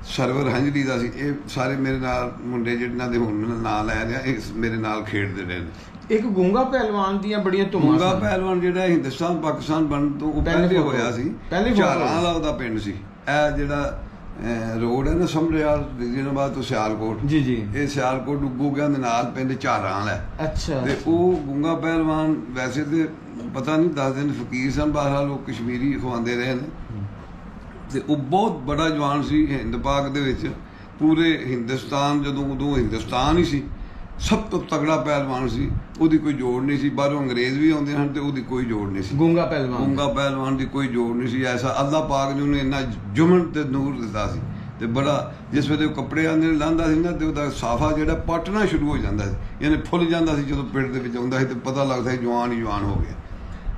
ਸਰਵਰ ਹੰਜਲੀ ਦਾ ਸੀ। ਇਹ ਸਾਰੇ ਮੇਰੇ ਨਾਲ ਮੁੰਡੇ ਜਿਹਨਾਂ ਦੇ ਹੁਣ ਨਾਂ ਲੈ ਰਿਹਾ, ਇਹ ਮੇਰੇ ਨਾਲ ਖੇਡਦੇ ਰਹੇ ਨੇ। ਇੱਕ ਗੁੰਗਾ ਪਹਿਲਵਾਨ ਦੀਆਂ ਬੜੀਆਂ ਧੁੰਮਾਂ। ਗੁੰਗਾ ਪਹਿਲਵਾਨ ਜਿਹੜਾ ਹਿੰਦੁਸਤਾਨ ਪਾਕਿਸਤਾਨ ਬਣਨ ਤੋਂ ਉਹ ਪਹਿਲੇ ਹੋਇਆ ਸੀ, ਝਾਰਾਂ ਵਾਲਾ ਉਹਦਾ ਪਿੰਡ ਸੀ। ਇਹ ਜਿਹੜਾ ਰੋਡ ਹੈ ਨਾ ਸਮਰਿਆਲ ਵਜ਼ੀਰਾਬਾਦ ਤੋਂ ਸਿਆਲਕੋਟ, ਜੀ ਇਹ ਸਿਆਲਕੋਟ ਡੁੱਗੂਗਿਆਂ ਦੇ ਨਾਲ ਪਿੰਡ ਝਾਰਾਂ ਵਾਲਾ। ਅੱਛਾ। ਤੇ ਉਹ ਗੁੰਗਾ ਪਹਿਲਵਾਨ ਵੈਸੇ ਤੇ ਪਤਾ ਨਹੀਂ 10 ਦਿਨ ਫਕੀਰ ਸਨ, ਬਾਹਰ ਲੋਕ ਕਸ਼ਮੀਰੀ ਖਵਾਉਂਦੇ ਰਹੇ ਨੇ। ਤੇ ਉਹ ਬਹੁਤ ਬੜਾ ਜਵਾਨ ਸੀ ਹਿੰਦ ਪਾਕ ਦੇ ਵਿੱਚ, ਪੂਰੇ ਹਿੰਦੁਸਤਾਨ ਜਦੋਂ ਉਦੋਂ ਹਿੰਦੁਸਤਾਨ ਹੀ ਸੀ, ਸਭ ਤੋਂ ਤਗੜਾ ਪਹਿਲਵਾਨ ਸੀ। ਉਹਦੀ ਕੋਈ ਜੋੜ ਨਹੀਂ ਸੀ, ਬਾਹਰੋਂ ਅੰਗਰੇਜ਼ ਵੀ ਆਉਂਦੇ ਹਨ ਤੇ ਉਹਦੀ ਕੋਈ ਜੋੜ ਨਹੀਂ ਸੀ। ਗੁੰਗਾ ਪਹਿਲਵਾਨ ਦੀ ਕੋਈ ਜੋੜ ਨਹੀਂ ਸੀ। ਐਸਾ ਅੱਲਾਹ ਪਾਕ ਨੇ ਉਹਨੂੰ ਇੰਨਾ ਜੁਮਨ ਤੇ ਨੂਰ ਦਿੱਤਾ ਸੀ। ਤੇ ਬੜਾ ਜਿਸ ਵੇਲੇ ਉਹ ਕੱਪੜੇ ਆਂਦੇ ਲਾਂਦਾ ਸੀ ਨਾ, ਤੇ ਉਹਦਾ ਸਾਫਾ ਜਿਹੜਾ ਪਟਣਾ ਸ਼ੁਰੂ ਹੋ ਜਾਂਦਾ ਸੀ, ਯਾਨੀ ਫੁੱਲ ਜਾਂਦਾ ਸੀ। ਜਦੋਂ ਪਿੰਡ ਦੇ ਵਿੱਚ ਆਉਂਦਾ ਸੀ ਤੇ ਪਤਾ ਲੱਗਦਾ ਸੀ ਜਵਾਨ ਹੀ ਜਵਾਨ ਹੋ ਗਿਆ,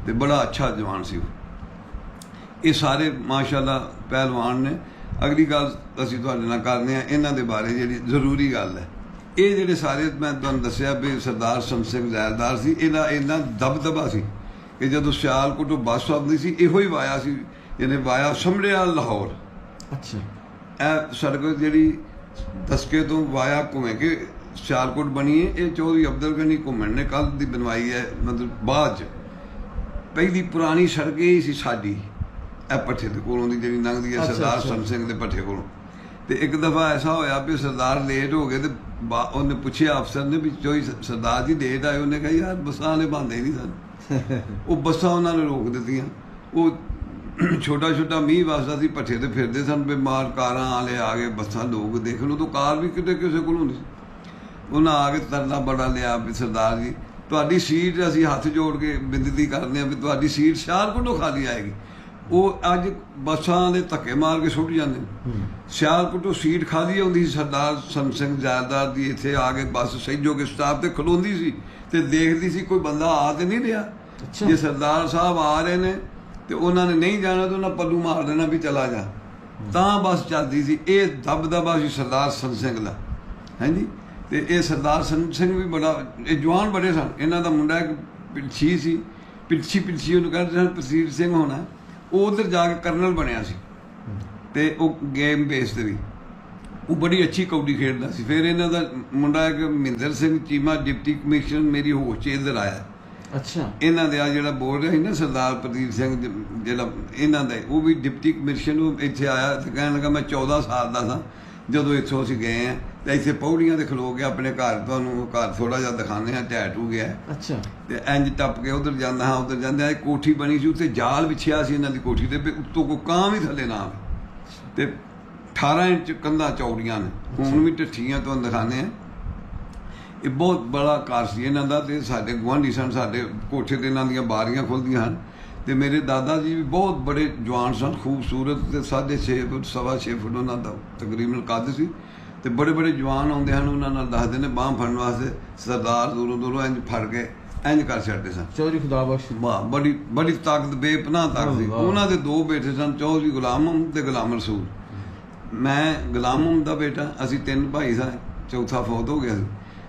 ਤੇ ਬੜਾ ਅੱਛਾ ਜਵਾਨ ਸੀ ਉਹ। ਇਹ ਸਾਰੇ ਮਾਸ਼ਾਅੱਲਾ ਪਹਿਲਵਾਨ ਨੇ। ਅਗਲੀ ਗੱਲ ਅਸੀਂ ਤੁਹਾਡੇ ਨਾਲ ਕਰਦੇ ਹਾਂ ਇਹਨਾਂ ਦੇ ਬਾਰੇ, ਜਿਹੜੀ ਜ਼ਰੂਰੀ ਗੱਲ ਹੈ। ਇਹ ਜਿਹੜੇ ਸਾਰੇ ਮੈਂ ਤੁਹਾਨੂੰ ਦੱਸਿਆ ਵੀ ਸਰਦਾਰ ਸੰਤ ਸਿੰਘ ਜ਼ੈਲਦਾਰ ਸੀ, ਇਹਦਾ ਇੰਨਾ ਦਬਦਬਾ ਸੀ ਕਿ ਜਦੋਂ ਸਿਆਲਕੋਟੋਂ ਬੱਸ ਆਉਂਦੀ ਸੀ, ਇਹੋ ਹੀ ਵਾਇਆ ਸੀ, ਇਹਨੇ ਵਾਇਆ ਸਮੜਿਆ ਲਾਹੌਰ। ਅੱਛਾ। ਇਹ ਸੜਕ ਜਿਹੜੀ ਦਸਕੇ ਤੋਂ ਵਾਇਆ ਘੁੰਮੇ ਕੇ ਸਿਆਲਕੋਟ ਬਣੀ ਹੈ। ਇਹ ਚੌਧਰੀ ਅਬਦੁਲ ਗਨੀ ਘੁੰਮਣ ਨੇ ਕੱਲ੍ਹ ਦੀ ਬਣਵਾਈ ਹੈ, ਮਤਲਬ ਬਾਅਦ 'ਚ। ਪਹਿਲੀ ਪੁਰਾਣੀ ਸੜਕ ਇਹ ਸੀ ਸਾਡੀ, ਇਹ ਭੱਠੇ ਦੇ ਕੋਲੋਂ ਦੀ ਜਿਹੜੀ ਲੰਘਦੀ ਹੈ ਸਰਦਾਰ ਸੰਤ ਸਿੰਘ ਦੇ ਭੱਠੇ ਕੋਲੋਂ। ਤੇ ਇੱਕ ਦਫਾ ਐਸਾ ਹੋਇਆ ਵੀ ਸਰਦਾਰ ਲੇਟ ਹੋ ਗਏ, ਤੇ ਉਹਨੇ ਪੁੱਛਿਆ ਅਫਸਰ ਨੇ ਵੀ ਚੋਈ ਸਰਦਾਰ ਜੀ ਲੇਟ ਆਏ। ਉਹਨੇ ਕਿਹਾ ਯਾਰ ਬੱਸਾਂ ਵਾਲੇ ਬੰਦੇ ਨਹੀਂ ਸਨ। ਉਹ ਬੱਸਾਂ ਉਹਨਾਂ ਨੇ ਰੋਕ ਦਿੱਤੀਆਂ। ਉਹ ਛੋਟਾ ਮੀਂਹ ਵਸਦਾ ਸੀ, ਭੱਠੇ ਤੇ ਫਿਰਦੇ ਸਨ, ਬਿਮਾਰ ਕਾਰਾਂ ਵਾਲੇ ਆ ਗਏ, ਬੱਸਾਂ ਲੋਕ ਦੇਖ ਲਓ, ਤਾਂ ਕਾਰ ਵੀ ਕਿਤੇ ਕਿਸੇ ਕੋਲ ਹੁੰਦੀ ਸੀ। ਉਹਨਾਂ ਆ ਕੇ ਤਰਲਾ ਬੜਾ ਲਿਆ ਵੀ ਸਰਦਾਰ ਜੀ ਤੁਹਾਡੀ ਸੀਟ, ਅਸੀਂ ਹੱਥ ਜੋੜ ਕੇ ਬੇਨਤੀ ਕਰਦੇ ਹਾਂ ਵੀ ਤੁਹਾਡੀ ਸੀਟ ਸਿਆਲਕੋਟੋਂ ਖਾਲੀ ਆਏਗੀ। ਉਹ ਅੱਜ ਬੱਸਾਂ ਦੇ ਧੱਕੇ ਮਾਰ ਕੇ ਸੁੱਟ ਜਾਂਦੇ ਨੇ। ਸਿਆਲਕੋਟੋਂ ਸੀਟ ਖਾਲੀ ਆਉਂਦੀ ਸੀ ਸਰਦਾਰ ਸੰਤ ਸਿੰਘ ਜ਼ੈਲਦਾਰ ਦੀ, ਇੱਥੇ ਆ ਕੇ ਬੱਸ ਸਹਿਜੋ ਕੇ ਸਟਾਪ ਤੇ ਖਲੋਂਦੀ ਸੀ ਤੇ ਦੇਖਦੀ ਸੀ ਕੋਈ ਬੰਦਾ ਆ ਤੇ ਨਹੀਂ ਰਿਹਾ। ਜੇ ਸਰਦਾਰ ਸਾਹਿਬ ਆ ਰਹੇ ਨੇ ਤੇ ਉਹਨਾਂ ਨੇ ਨਹੀਂ ਜਾਣਾ ਤਾਂ ਉਹਨਾਂ ਪੱਲੂ ਮਾਰ ਦੇਣਾ ਵੀ ਚਲਾ ਜਾ, ਤਾਂ ਬੱਸ ਚੱਲਦੀ ਸੀ। ਇਹ ਦਬਦਬਾ ਸੀ ਸਰਦਾਰ ਸੰਤ ਸਿੰਘ ਦਾ, ਹਾਂਜੀ। ਤੇ ਇਹ ਸਰਦਾਰ ਸੰਤ ਸਿੰਘ ਵੀ ਬੜਾ, ਇਹ ਜਵਾਨ ਬੜੇ ਸਨ। ਇਹਨਾਂ ਦਾ ਮੁੰਡਾ ਇੱਕ ਪਿਲਛੀ ਸੀ, ਪਿਲਛੀ ਉਹਨੂੰ ਕਹਿੰਦੇ ਸਨ, ਪ੍ਰਸੀਰ ਸਿੰਘ ਹੋਣਾ। ਉਹ ਉੱਧਰ ਜਾ ਕੇ ਕਰਨਲ ਬਣਿਆ ਸੀ, ਤੇ ਉਹ ਗੇਮ ਬੇਸ ਤੇ ਵੀ ਉਹ ਬੜੀ ਅੱਛੀ ਕੌਡੀ ਖੇਡਦਾ ਸੀ। ਫਿਰ ਇਹਨਾਂ ਦਾ ਮੁੰਡਾ ਇੱਕ ਮਹਿੰਦਰ ਸਿੰਘ ਚੀਮਾ ਡਿਪਟੀ ਕਮਿਸ਼ਨਰ ਮੇਰੀ ਹੋਸ਼ 'ਚ ਇੱਧਰ ਆਇਆ। ਅੱਛਾ। ਇਹਨਾਂ ਦੇ ਆ ਜਿਹੜਾ ਬੋਲ ਰਿਹਾ ਸੀ ਨਾ ਸਰਦਾਰ ਪ੍ਰਦੀਪ ਸਿੰਘ, ਜਿਹੜਾ ਇਹਨਾਂ ਦਾ, ਉਹ ਵੀ ਡਿਪਟੀ ਕਮਿਸ਼ਨਰ ਨੂੰ ਇੱਥੇ ਆਇਆ ਤੇ ਕਹਿਣ ਲੱਗਾ ਮੈਂ 14 ਸਾਲ ਦਾ ਸਾਂ ਜਦੋਂ ਇੱਥੋਂ ਅਸੀਂ ਗਏ ਹਾਂ, ਤੇ ਇੱਥੇ ਪੌੜੀਆਂ ਤੇ ਖਲੋ ਕੇ ਆਪਣੇ ਘਰ, ਤੁਹਾਨੂੰ ਘਰ ਥੋੜਾ ਜਿਹਾ ਦਿਖਾਉਂਦੇ ਹਾਂ, ਢਹਿ ਢੂ ਗਿਆ। ਅੱਛਾ। ਤੇ ਇੰਜ ਟੱਪ ਕੇ ਉਧਰ ਜਾਂਦਾ ਹਾਂ, ਉਧਰ ਜਾਂਦੇ ਆ। ਕੋਠੀ ਬਣੀ ਸੀ, ਉੱਤੇ ਜਾਲ ਵਿਛਿਆ ਸੀ ਇਹਨਾਂ ਦੀ ਕੋਠੀ ਤੇ, ਉੱਤੋਂ ਕੋਈ ਕਾਂ ਵੀ ਥੱਲੇ ਨਾ ਆਵੇ। ਤੇ 18 ਇੰਚ ਕੰਧਾਂ ਚੌੜੀਆਂ ਨੇ, ਹੁਣ ਵੀ ਢੱਠੀਆਂ ਤੁਹਾਨੂੰ ਦਿਖਾਉਂਦੇ ਹਾਂ। ਇਹ ਬਹੁਤ ਬੜਾ ਘਰ ਸੀ ਇਹਨਾਂ ਦਾ। ਤੇ ਸਾਡੇ ਗੁਆਂਢੀ ਸਨ, ਸਾਡੇ ਕੋਠੇ ਤੇ ਇਹਨਾਂ ਦੀਆਂ ਬਾਰੀਆਂ ਖੁੱਲ੍ਹਦੀਆਂ ਹਨ। ਤੇ ਮੇਰੇ ਦਾਦਾ ਜੀ ਵੀ ਬਹੁਤ ਬੜੇ ਜਵਾਨ ਸਨ, ਖੂਬਸੂਰਤ, ਤੇ 6.5 ਫੁੱਟ 6.25 ਫੁੱਟ ਉਹਨਾਂ ਦਾ ਤਕਰੀਬਨ ਕੱਦ ਸੀ। ਤੇ ਬੜੇ ਜਵਾਨ ਆਉਂਦੇ ਹਨ, ਉਹਨਾਂ ਨਾਲ ਦੱਸਦੇ ਨੇ ਬਾਂਹ ਫੜਨ ਵਾਸਤੇ, ਸਰਦਾਰ ਦੂਰੋਂ ਇੰਜ ਫੜ ਕੇ ਇੰਜ ਕਰ ਛੱਡਦੇ ਸਨ। ਚੌਧਰੀ ਖੁਦਾ ਬਖਸ਼ ਬੜੀ ਤਾਕਤ, ਬੇਪਨਾਹ ਤਾਕਤ ਸੀ। ਉਹਨਾਂ ਦੇ 2 ਬੇਟੇ ਸਨ, ਚੌਧਰੀ ਗੁਲਾਮ ਮੁਹੰਮਦ ਤੇ ਗੁਲਾਮ ਰਸੂਲ। ਮੈਂ ਗੁਲਾਮ ਮੁਹੰਮਦ ਦਾ ਬੇਟਾ, ਅਸੀਂ 3 ਭਾਈ ਸਾਂ, ਚੌਥਾ ਫੌਤ ਹੋ ਗਿਆ ਸੀ।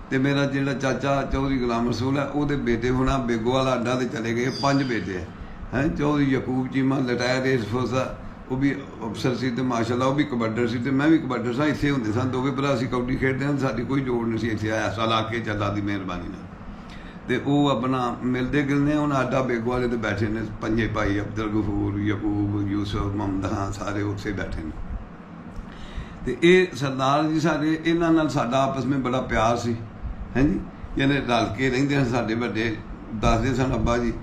ਤੇ ਮੇਰਾ ਜਿਹੜਾ ਚਾਚਾ ਚੌਧਰੀ ਗੁਲਾਮ ਰਸੂਲ ਹੈ, ਉਹਦੇ ਬੇਟੇ ਹੁਣ ਬੇਗੋਵਾਲ ਅੱਡਾ ਤੇ ਚਲੇ ਗਏ, 5 ਬੇਟੇ ਹੈ। Chaudhary Yakub Cheema retire air force ਦਾ, ਉਹ ਵੀ ਅਫਸਰ ਸੀ ਤੇ ਮਾਸ਼ਾਅੱਲਾ ਉਹ ਵੀ ਕਬੱਡਰ ਸੀ ਤੇ ਮੈਂ ਵੀ ਕਬੱਡਰ ਸਾਂ। ਇੱਥੇ ਹੁੰਦੇ ਸਨ ਦੋਵੇਂ ਭਰਾ, ਅਸੀਂ ਕਬੱਡੀ ਖੇਡਦੇ ਹਾਂ, ਸਾਡੀ ਕੋਈ ਜੋੜ ਨਹੀਂ ਸੀ ਇੱਥੇ ਆਇਆ ਸਾਲਾ ਕੇ ਚੱਲਾ ਦੀ ਮਿਹਰਬਾਨੀ ਨਾਲ। ਤੇ ਉਹ ਆਪਣਾ ਮਿਲਦੇ ਗਿਲਦੇ ਹੁਣ ਅੱਡਾ ਬੇਗੋਵਾਲੇ ਤੇ ਬੈਠੇ ਨੇ 5 ਭਾਈ, ਅਬਦੁਲ ਗਫੂਰ, ਯਕੂਬ, ਯੂਸਫ, ਮੁਹੰਮਦ ਖਾਨ, ਸਾਰੇ ਉੱਥੇ ਬੈਠੇ ਨੇ। ਤੇ ਇਹ ਸਰਦਾਰ ਜੀ ਸਾਡੇ, ਇਹਨਾਂ ਨਾਲ ਸਾਡਾ ਆਪਸ ਵਿੱਚ ਬੜਾ ਪਿਆਰ ਸੀ, ਹਾਂਜੀ, ਯਾਨੀ ਰਲ ਕੇ ਰਹਿੰਦੇ ਹਨ। ਸਾਡੇ ਵੱਡੇ ਦੱਸਦੇ ਸਨ ਅੱਬਾ ਜੀ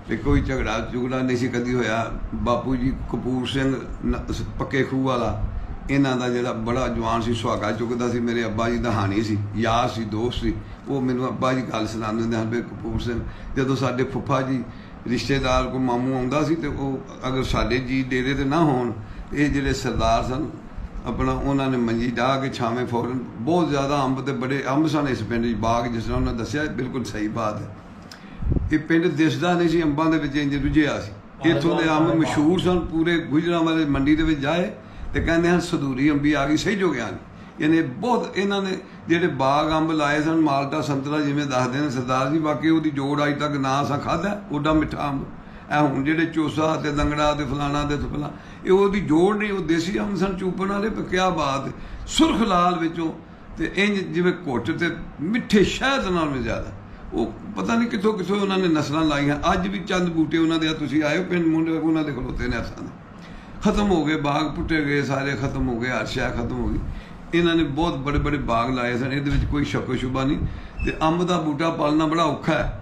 ਵੀ ਕੋਈ ਝਗੜਾ ਝੁਗੜਾ ਨਹੀਂ ਸੀ ਕਦੀ ਹੋਇਆ। ਬਾਪੂ ਜੀ ਕਪੂਰ ਸਿੰਘ ਪੱਕੇ ਖੂਹ ਵਾਲਾ, ਇਹਨਾਂ ਦਾ ਜਿਹੜਾ ਬੜਾ ਜਵਾਨ ਸੀ, ਸੁਹਾਗਾ ਚੁੱਕਦਾ ਸੀ, ਮੇਰੇ ਅੱਬਾ ਜੀ ਦਾ ਹਾਣੀ ਸੀ, ਯਾਰ ਸੀ, ਦੋਸਤ ਸੀ। ਉਹ ਮੈਨੂੰ ਅੱਬਾ ਜੀ ਗੱਲ ਸੁਣਾਉਂਦੇ ਹੁੰਦੇ ਹਨ ਵੀ ਕਪੂਰ ਸਿੰਘ, ਜਦੋਂ ਸਾਡੇ ਫੁੱਫਾ ਜੀ ਰਿਸ਼ਤੇਦਾਰ ਕੋ ਮਾਮੂ ਆਉਂਦਾ ਸੀ ਤੇ ਉਹ ਅਗਰ ਸਾਡੇ ਜੀ ਡੇਰੇ ਤੇ ਨਾ ਹੋਣ, ਇਹ ਜਿਹੜੇ ਸਰਦਾਰ ਸਨ ਆਪਣਾ, ਉਹਨਾਂ ਨੇ ਮੰਜੀ ਡਾਹ ਕੇ ਛਾਵੇਂ ਫੌਰਨ, ਬਹੁਤ ਜ਼ਿਆਦਾ ਅੰਬ ਤੇ ਬੜੇ ਅੰਬ ਸਨ ਇਸ ਪਿੰਡ 'ਚ, ਬਾਗ ਜਿਸ ਤਰ੍ਹਾਂ ਉਹਨਾਂ ਦੱਸਿਆ, ਬਿਲਕੁਲ ਸਹੀ ਬਾਤ ਹੈ। ਇਹ ਪਿੰਡ ਦਿਸਦਾ ਨਹੀਂ ਸੀ, ਅੰਬਾਂ ਦੇ ਵਿੱਚ ਇੰਜ ਰੁੱਝਿਆ ਸੀ। ਇੱਥੋਂ ਦੇ ਅੰਬ ਮਸ਼ਹੂਰ ਸਨ, ਪੂਰੇ ਗੁਜਰਾਂਵਾਲੇ ਮੰਡੀ ਦੇ ਵਿੱਚ ਜਾਏ ਤੇ ਕਹਿੰਦੇ ਹਨ ਸਦੂਰੀ ਅੰਬੀ ਆ ਗਈ, ਸਹੀ ਜੋ ਗਿਆ ਨਹੀਂ। ਇਹਨੇ ਬਹੁਤ, ਇਹਨਾਂ ਨੇ ਜਿਹੜੇ ਬਾਗ ਅੰਬ ਲਾਏ ਸਨ, ਮਾਲਟਾ ਸੰਤਰਾ ਜਿਵੇਂ ਦੱਸਦੇ ਨੇ ਸਰਦਾਰ ਜੀ, ਬਾਕੀ ਉਹਦੀ ਜੋੜ ਅੱਜ ਤੱਕ ਨਾ ਅਸਾਂ ਖਾਧਾ, ਓਡਾ ਮਿੱਠਾ ਅੰਬ। ਇਹ ਹੁਣ ਜਿਹੜੇ ਚੋਸਾ ਤੇ ਲੰਗੜਾ ਤੇ ਫਲਾਣਾ ਤੇ ਫਲਾ, ਇਹ ਉਹਦੀ ਜੋੜ ਨਹੀਂ, ਉਹ ਦੇਸੀ ਅੰਬ ਸਨ ਚੂਪਣ ਵਾਲੇ। ਕਿਆ ਬਾਤ, ਸੁਰਖ ਲਾਲ ਵਿੱਚੋਂ ਤੇ ਇੰਜ ਜਿਵੇਂ ਘੁੱਟ ਤੇ ਮਿੱਠੇ ਸ਼ਹਿਦ ਨਾਲ ਵੀ ਜ਼ਿਆਦਾ। ਉਹ ਪਤਾ ਨਹੀਂ ਕਿੱਥੋਂ ਕਿੱਥੋਂ ਉਹਨਾਂ ਨੇ ਨਸਲਾਂ ਲਾਈਆਂ। ਅੱਜ ਵੀ ਚੰਦ ਬੂਟੇ ਉਹਨਾਂ ਦੇ, ਤੁਸੀਂ ਆਏ ਪਿੰਡ ਮੁੰਡੇ, ਉਹਨਾਂ ਦੇ ਖਲੋਤੇ ਨੇ ਅਸਾਂ ਦੇ, ਖਤਮ ਹੋ ਗਏ, ਬਾਗ ਪੁੱਟੇ ਗਏ, ਸਾਰੇ ਖਤਮ ਹੋ ਗਏ, ਹਰ ਸ਼ੈ ਖਤਮ ਹੋ ਗਈ। ਇਹਨਾਂ ਨੇ ਬਹੁਤ ਬੜੇ ਬੜੇ ਬਾਗ ਲਾਏ ਸਨ, ਇਹਦੇ ਵਿੱਚ ਕੋਈ ਸ਼ੱਕ ਸ਼ੁਬਾ ਨਹੀਂ। ਤੇ ਅੰਬ ਦਾ ਬੂਟਾ ਪਾਲਣਾ ਬੜਾ ਔਖਾ ਹੈ,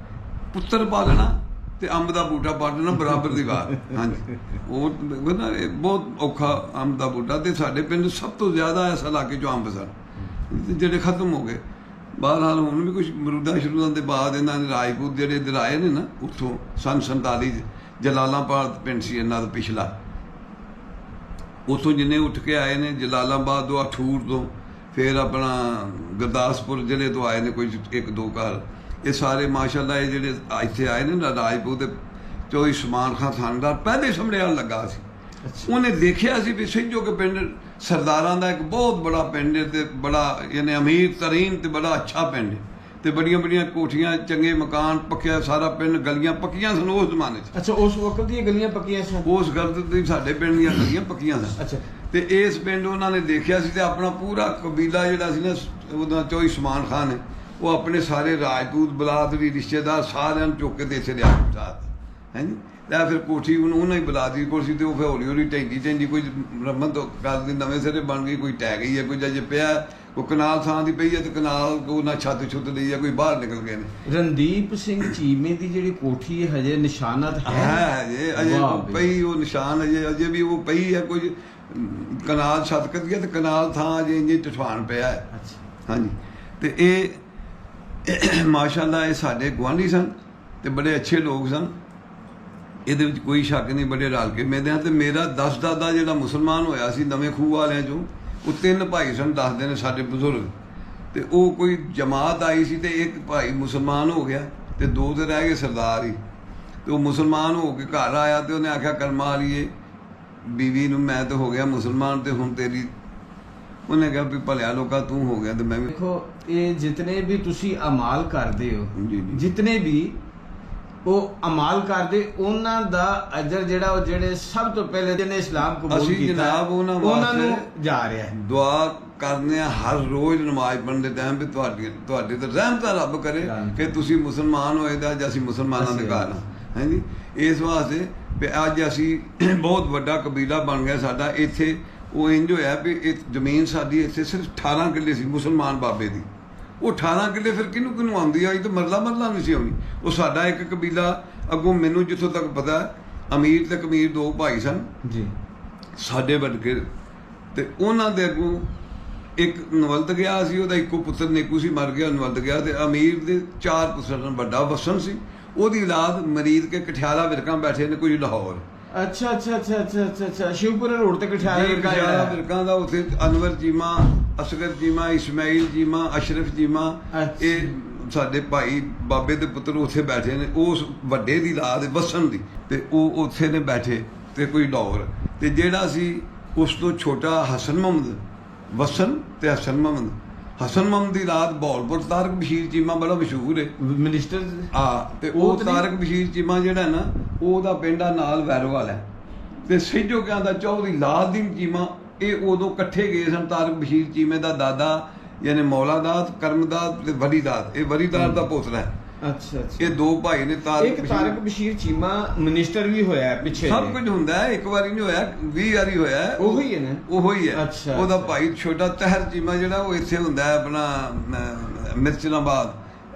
ਪੁੱਤਰ ਪਾਲਣਾ ਤੇ ਅੰਬ ਦਾ ਬੂਟਾ ਪਾਲਣਾ ਬਰਾਬਰ ਦੀ ਬਾਤ। ਹਾਂਜੀ, ਉਹ ਨਾ ਇਹ ਬਹੁਤ ਔਖਾ ਅੰਬ ਦਾ ਬੂਟਾ। ਤੇ ਸਾਡੇ ਪਿੰਡ ਸਭ ਤੋਂ ਜ਼ਿਆਦਾ ਇਸ ਇਲਾਕੇ 'ਚੋਂ ਅੰਬ ਸਨ ਜਿਹੜੇ ਖਤਮ ਹੋ ਗਏ। ਬਹਰਹਾਲ ਹੁਣ ਵੀ ਕੁਝ ਮਰੂਦਾਂ ਸ਼ੁਰੂਆਂ ਦੇ ਬਾਅਦ ਇਹਨਾਂ ਨੇ ਰਾਜਪੂਤ ਜਿਹੜੇ ਇੱਧਰ ਆਏ ਨੇ ਨਾ, ਉੱਥੋਂ ਸੰਨ 47 ਜਲਾਲਾਬਾਦ ਪਿੰਡ ਸੀ ਇਹਨਾਂ ਦਾ ਪਿਛਲਾ, ਉੱਥੋਂ ਜਿੰਨੇ ਉੱਠ ਕੇ ਆਏ ਨੇ, ਜਲਾਲਾਬਾਦ ਤੋਂ, ਅਠੂਰ ਤੋਂ, ਫਿਰ ਆਪਣਾ ਗੁਰਦਾਸਪੁਰ ਜ਼ਿਲ੍ਹੇ ਤੋਂ ਆਏ ਨੇ ਕੋਈ 1-2 ਘਰ। ਇਹ ਸਾਰੇ ਮਾਸ਼ਾਅੱਲਾ ਇਹ ਜਿਹੜੇ ਇੱਥੇ ਆਏ ਨੇ ਨਾ ਰਾਜਪੂਤ ਦੇ, ਚੌਧਰੀ ਉਸਮਾਨ ਖਾਨ ਥਾਣੇਦਾਰ ਪਹਿਲੇ ਸਮੜਿਆਲ ਲੱਗਾ ਸੀ। ਉਹਨੇ ਦੇਖਿਆ ਸੀ ਵੀ ਸਿੰਝੋ ਕੇ ਪਿੰਡ ਸਰਦਾਰਾਂ ਦਾ ਇੱਕ ਬਹੁਤ ਬੜਾ ਪਿੰਡ ਹੈ ਤੇ ਬੜਾ ਯਾਨੀ ਅਮੀਰ ਤਰੀਨ ਤੇ ਬੜਾ ਅੱਛਾ ਪਿੰਡ ਹੈ ਤੇ ਬੜੀਆਂ ਬੜੀਆਂ ਕੋਠੀਆਂ, ਚੰਗੇ ਮਕਾਨ, ਪੱਕਿਆ ਸਾਰਾ ਪਿੰਡ, ਗਲੀਆਂ ਪੱਕੀਆਂ ਸਨ ਉਸ ਜ਼ਮਾਨੇ 'ਚ। ਅੱਛਾ, ਉਸ ਵਕਤ ਦੀਆਂ ਗਲੀਆਂ ਪੱਕੀਆਂ ਸਨ? ਉਸ ਗਲਤ ਦੀ ਸਾਡੇ ਪਿੰਡ ਦੀਆਂ ਗਲੀਆਂ ਪੱਕੀਆਂ ਸਨ। ਅੱਛਾ। ਤੇ ਇਸ ਪਿੰਡ ਉਹਨਾਂ ਨੇ ਦੇਖਿਆ ਸੀ ਤੇ ਆਪਣਾ ਪੂਰਾ ਕਬੀਲਾ ਜਿਹੜਾ ਸੀ ਨਾ, ਉਹਦਾ ਚੌਧਰੀ ਉਸਮਾਨ ਖਾਨ ਹੈ, ਉਹ ਆਪਣੇ ਸਾਰੇ ਰਾਜਪੂਤ ਬਲਾਦਰੀ ਰਿਸ਼ਤੇਦਾਰ ਸਾਰਿਆਂ ਨੂੰ ਚੁੱਕ ਕੇ ਤੇ ਇੱਥੇ ਲਿਆ ਪਹੁੰਚਾ ਦਿੱਤਾ। ਹਾਂਜੀ, ਲੈ ਫਿਰ ਕੋਠੀ ਉਹਨਾਂ ਹੀ ਬਲਾਦਰੀ ਕੋਠੀ ਤੇ ਉਹ ਫਿਰ ਹੌਲੀ ਹੌਲੀ ਢੈਂਦੀ ਕੋਈ ਰਮਨ ਤੋਂ ਗੱਲ ਦੀ ਨਵੇਂ ਸਿਰੇ ਬਣ ਗਈ, ਕੋਈ ਟਹਿ ਗਈ ਹੈ, ਕੋਈ ਜੇ ਪਿਆ ਕੋਈ ਕਨਾਲ ਥਾਂ ਦੀ ਪਈ ਹੈ ਤੇ ਕਨਾਲ ਕੋ ਨਾ ਛੱਤ ਛੁੱਤ ਲਈ ਹੈ, ਕੋਈ ਬਾਹਰ ਨਿਕਲ ਗਏ ਨੇ। ਰਣਦੀਪ ਸਿੰਘ ਚੀਮੇ ਦੀ ਜਿਹੜੀ ਕੋਠੀ ਹੈ ਹਜੇ ਨਿਸ਼ਾਨਤ ਹੈ ਅਜੇ ਪਈ, ਉਹ ਨਿਸ਼ਾਨ ਅਜੇ ਵੀ ਉਹ ਪਈ ਹੈ। ਕੁਝ ਕਨਾਲ ਛੱਤ ਕੱਢ ਗਿਆ ਤੇ ਕਨਾਲ ਥਾਂ ਅਜੇ ਇੰਜ ਟਠਾਣ ਪਿਆ ਹੈ। ਹਾਂਜੀ, ਤੇ ਇਹ ਮਾਸ਼ਾਅੱਲਾ ਇਹ ਸਾਡੇ ਗੁਆਂਢੀ ਸਨ ਤੇ ਬੜੇ ਅੱਛੇ ਲੋਕ ਸਨ, ਇਹਦੇ ਵਿੱਚ ਕੋਈ ਸ਼ੱਕ ਨਹੀਂ, ਬੜੇ ਰਲ ਕੇ ਮਿਲਦੇ ਹਨ। ਤੇ ਮੇਰਾ 10 ਦਾਦਾ ਜਿਹੜਾ ਮੁਸਲਮਾਨ ਹੋਇਆ ਸੀ ਨਵੇਂ ਖੂਹ ਵਾਲਿਆਂ 'ਚੋਂ, ਉਹ 3 ਭਾਈ ਸਨ ਦੱਸਦੇ ਨੇ ਸਾਡੇ ਬਜ਼ੁਰਗ। ਤੇ ਉਹ ਕੋਈ ਜਮਾਤ ਆਈ ਸੀ ਤੇ ਇੱਕ ਭਾਈ ਮੁਸਲਮਾਨ ਹੋ ਗਿਆ ਤੇ 2 ਤੇ ਰਹਿ ਗਏ ਸਰਦਾਰ ਹੀ। ਤੇ ਉਹ ਮੁਸਲਮਾਨ ਹੋ ਕੇ ਘਰ ਆਇਆ ਤੇ ਉਹਨੇ ਆਖਿਆ ਕਰਮਾ ਲਈਏ ਬੀਵੀ ਨੂੰ, ਮੈਂ ਤਾਂ ਹੋ ਗਿਆ ਮੁਸਲਮਾਨ ਤੇ ਹੁਣ ਤੇਰੀ, ਉਹਨੇ ਕਿਹਾ ਵੀ ਭਲਿਆ ਲੋਕਾਂ ਤੂੰ ਹੋ ਗਿਆ ਤੇ ਮੈਂ ਵੀ। ਦੇਖੋ, ਇਹ ਜਿਤਨੇ ਵੀ ਤੁਸੀਂ ਅਮਾਲ ਕਰਦੇ ਹੋ, ਜੀ ਜੀ, ਜਿਤਨੇ ਵੀ ਉਹ ਅਮਾਲ ਕਰਦੇ, ਉਹਨਾਂ ਦਾ ਅਜਰ ਜਿਹੜਾ ਉਹ ਜਿਹੜੇ ਸਭ ਤੋਂ ਪਹਿਲੇ ਜਿਹਨੇ ਇਸਲਾਮ ਕਬੂਲ ਅਸੀਂ ਕੀਤਾ ਜਨਾਬ ਉਹਨਾਂ ਨੂੰ ਜਾ ਰਿਹਾ ਹੈ। ਦੁਆ ਕਰਨੇ ਆ ਹਰ ਰੋਜ਼ ਨਮਾਜ਼ ਪੜ੍ਹਨ ਦੇ ਟਾਈਮ ਵੀ ਤੁਹਾਡੇ ਤੇ ਰਹਿਮਤ ਰੱਬ ਕਰੇ ਕਿ ਤੁਸੀਂ ਮੁਸਲਮਾਨ ਹੋਏ ਦਾ ਜਾਂ ਅਸੀਂ ਮੁਸਲਮਾਨਾਂ ਦੇ ਘਰ ਹਾਂ। ਹਾਂਜੀ, ਇਸ ਵਾਸਤੇ ਵੀ ਅੱਜ ਅਸੀਂ ਬਹੁਤ ਵੱਡਾ ਕਬੀਲਾ ਬਣ ਗਿਆ ਸਾਡਾ ਇੱਥੇ। ਉਹ ਇੰਜ ਹੋਇਆ ਵੀ ਇਹ ਜ਼ਮੀਨ ਸਾਡੀ ਇੱਥੇ ਸਿਰਫ 18 ਕਿੱਲੇ ਸੀ ਮੁਸਲਮਾਨ ਬਾਬੇ ਦੀ। ਉਹ 18 ਕਿੱਲੇ ਫਿਰ ਕਿਹਨੂੰ ਆਉਂਦੀ ਆਈ ਤਾਂ ਮਰਲਾ ਨਹੀਂ ਸੀ ਆਉਣੀ। ਉਹ ਸਾਡਾ ਇੱਕ ਕਬੀਲਾ ਅੱਗੋਂ, ਮੈਨੂੰ ਜਿੱਥੋਂ ਤੱਕ ਪਤਾ, ਅਮੀਰ ਤੇ ਕਮੀਰ 2 ਭਾਈ ਸਨ ਜੀ ਸਾਡੇ ਵਰਗੇ। ਤੇ ਉਹਨਾਂ ਦੇ ਅੱਗੋਂ ਇੱਕ ਨਵਲਦ ਗਿਆ ਸੀ, ਉਹਦਾ ਇੱਕੋ ਪੁੱਤਰ ਨੇਕੂ ਸੀ, ਮਰ ਗਿਆ, ਨਵਲਦ ਗਿਆ। ਤੇ ਅਮੀਰ ਦੇ 4 ਪੁੱਤਰ ਸਨ, ਵੱਡਾ ਵਸਨ ਸੀ, ਉਹਦੀ ਔਲਾਦ ਮਰੀਦ ਕੇ ਕਠਿਆਲਾ ਵਿਰਕਾਂ ਬੈਠੇ ਨੇ, ਕੁਝ ਲਾਹੌਰ। ਅੱਛਾ ਅੱਛਾ ਅੱਛਾ ਅੱਛਾ ਅੱਛਾ ਅੱਛਾ, ਸ਼ਿਵਪੁਰੇ ਰੋਡ ਤੇ ਕਠਿਆਲਾ ਵਿਰਕਾਂ ਦਾ ਉੱਥੇ ਅਨਵਰ ਚੀਮਾ, ਅਸਗਰ ਚੀਮਾ, ਇਸਮਾਈਲ ਚੀਮਾ, ਅਸ਼ਰਫ ਚੀਮਾ, ਇਹ ਸਾਡੇ ਭਾਈ ਬਾਬੇ ਦੇ ਪੁੱਤਰ ਉੱਥੇ ਬੈਠੇ ਨੇ। ਉਸ ਵੱਡੇ ਦੀ ਔਲਾਦ ਵਸਨ ਦੀ, ਤੇ ਉਹ ਉੱਥੇ ਨੇ ਬੈਠੇ ਤੇ ਕੋਈ ਲਾਹੌਰ। ਤੇ ਜਿਹੜਾ ਸੀ ਉਸ ਤੋਂ ਛੋਟਾ ਹਸਨ ਮੁਹੰਮਦ, ਵਸਨ ਤੇ ਹਸਨ ਮੁਹੰਮਦ। ਹਸਨ ਮੁਹੰਮਦ ਦੀ ਰਾਤ ਬਹਾਵਲਪੁਰ ਤਾਰਕ ਬਸ਼ੀਰ ਚੀਮਾ ਬੜਾ ਮਸ਼ਹੂਰ ਹੈ ਮਿਨਿਸਟਰ ਤੇ ਉਹ ਉਹ ਤਾਂ ਨਹੀਂ- ਤਾਰਕ ਬਸ਼ੀਰ ਚੀਮਾ ਜਿਹੜਾ ਨਾ ਉਹਦਾ ਪਿੰਡ ਆ ਨਾਲ ਵੈਰੋਵਾਲ ਹੈ ਤੇ ਸਹਿਜੋਕਿਆਂ ਦਾ ਚੌਧਰੀ ਲਾਲ ਦੀਨ ਚੀਮਾ ਇਹ ਉਦੋਂ ਇਕੱਠੇ ਗਏ ਸਨ। ਤਾਰਕ ਬਸ਼ੀਰ ਚੀਮੇ ਦਾ ਦਾਦਾ ਯਾਨੀ ਮੌਲਾਦਾਦ ਕਰਮਦਾਦ ਤੇ ਵਲੀਦਾਦ, ਇਹ ਵਲੀਦਾਦ ਦਾ ਪੋਤਰਾ ਹੈ। ਅੱਛਾ ਅੱਛਾ। ਇਹ ਦੋ ਭਾਈ ਨੇ ਇੱਕ ਤਾਰਕ ਤਾਰਕ ਬਸ਼ੀਰ ਚੀਮਾ ਮਿਨਿਸਟਰ ਵੀ ਹੋਇਆ ਹੈ ਪਿੱਛੇ ਸਭ ਜਿਹੇ। ਕੁਝ ਹੁੰਦਾ ਹੈ, ਇੱਕ ਵਾਰੀ ਨਹੀਂ ਹੋਇਆ 20 ਵਾਰੀ ਹੋਇਆ ਹੈ। ਉਹੀ ਹੈ ਨਾ? ਉਹੀ ਹੈ। ਅੱਛਾ, ਉਹਦਾ ਅੱਛਾ। ਭਾਈ ਛੋਟਾ ਤਹਿਰ ਚੀਮਾ ਜਿਹੜਾ ਉਹ ਇੱਥੇ ਹੁੰਦਾ ਹੈ ਆਪਣਾ ਮਿਰਚਲਾਬਾਦ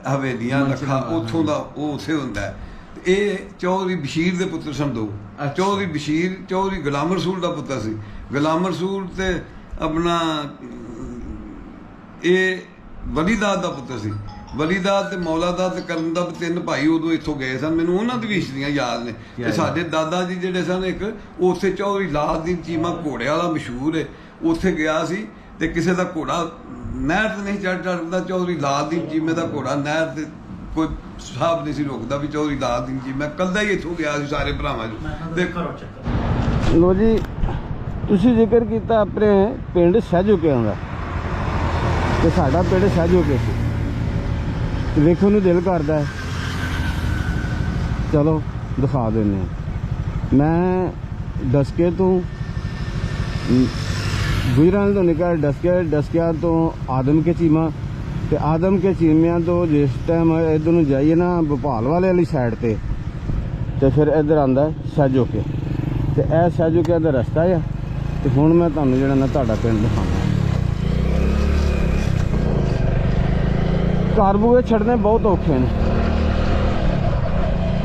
ਹਵੇਲੀਆਂ ਲੱਖਾ ਮਿਰਚਲਾਬਾਦ, ਉੱਥੋਂ ਦਾ ਉਹ ਉੱਥੇ ਹੁੰਦਾ ਹੈ। ਤੇ ਇਹ ਚੌਧਰੀ ਬਸ਼ੀਰ ਦੇ ਪੁੱਤਰ ਸਨ ਦੋ। ਅੱਛਾ। ਚੌਧਰੀ ਬਸ਼ੀਰ ਚੌਧਰੀ ਗੁਲਾਮ ਰਸੂਲ ਦਾ ਪੁੱਤਰ ਸੀ। ਗੁਲਾਮ ਰਸੂਲ ਤੇ ਆਪਣਾ ਇਹ ਵਲੀਦਾਦ ਦਾ ਪੁੱਤਰ ਸੀ। ਵਲੀਦਾਦ ਤੇ ਮੌਲਾਦਾਦ ਤੇ ਕਰਮਦਾਦ ਤਿੰਨ ਭਾਈ ਉਦੋਂ ਇੱਥੋਂ ਗਏ ਸਨ। ਮੈਨੂੰ ਉਹਨਾਂ ਦੀ ਵੀ ਹਿਸਟਰੀਆਂ ਯਾਦ ਨੇ। ਤੇ ਸਾਡੇ ਦਾਦਾ ਜੀ ਜਿਹੜੇ ਸਨ ਇੱਕ ਉੱਥੇ ਚੌਧਰੀ ਲਾਲ ਦੀਨ ਚੀਮਾ ਘੋੜੇ ਵਾਲਾ ਮਸ਼ਹੂਰ ਹੈ, ਉੱਥੇ ਗਿਆ ਸੀ ਤੇ ਕਿਸੇ ਦਾ ਘੋੜਾ ਨਹਿਰ ਤੇ ਨਹੀਂ ਚੜ੍ਹਦਾ। ਚੌਧਰੀ ਲਾਲ ਦੀਨ ਚੀਮੇ ਦਾ ਘੋੜਾ ਨਹਿਰ ਤੇ ਕੋਈ ਸਾਹਬ ਨਹੀਂ ਸੀ ਰੋਕਦਾ ਵੀ ਚੌਧਰੀ ਲਾਲ ਦੀਨ ਚੀਮਾ ਕੱਲਾ ਹੀ ਇੱਥੋਂ ਗਿਆ ਸੀ ਸਾਰੇ ਭਰਾਵਾਂ ਨੂੰ। ਤੇ ਲੋ ਜੀ, ਤੁਸੀਂ ਜ਼ਿਕਰ ਕੀਤਾ ਆਪਣੇ ਪਿੰਡ ਸਹਿਜੋਕਿਆਂ ਦਾ ਤੇ ਸਾਡਾ ਪਿੰਡ ਸਹਿਜੋਕੇ ਸੀ। ਵੇਖਣ ਨੂੰ ਦਿਲ ਕਰਦਾ ਹੈ, ਚਲੋ ਦਿਖਾ ਦਿੰਦੇ ਹਾਂ। ਮੈਂ ਡਸਕੇ ਤੋਂ ਗੁਜਰਾਂ ਤੋਂ ਨਿਕਲ ਡਸਕਿਆ ਤੋਂ ਆਦਮ ਕੇ ਚੀਮਾ ਤੇ ਆਦਮ ਕੇ ਚੀਮਿਆਂ ਤੋਂ ਜਿਸ ਟਾਈਮ ਇੱਧਰ ਨੂੰ ਜਾਈਏ ਨਾ ਭੋਪਾਲ ਵਾਲੀ ਸਾਈਡ ਤੇ ਫਿਰ ਇੱਧਰ ਆਉਂਦਾ ਸਹਿਜੋਕੇ ਤੇ ਇਹ ਸਹਿਜੋਕੇ ਦਾ ਰਸਤਾ ਆ। ਤੇ ਹੁਣ ਮੈਂ ਤੁਹਾਨੂੰ ਜਿਹੜਾ ਨਾ ਤੁਹਾਡਾ ਪਿੰਡ ਦਿਖਾਉਂਦਾ। ਘਰ ਬੂਹੇ ਛੱਡਣੇ ਬਹੁਤ ਔਖੇ ਨੇ,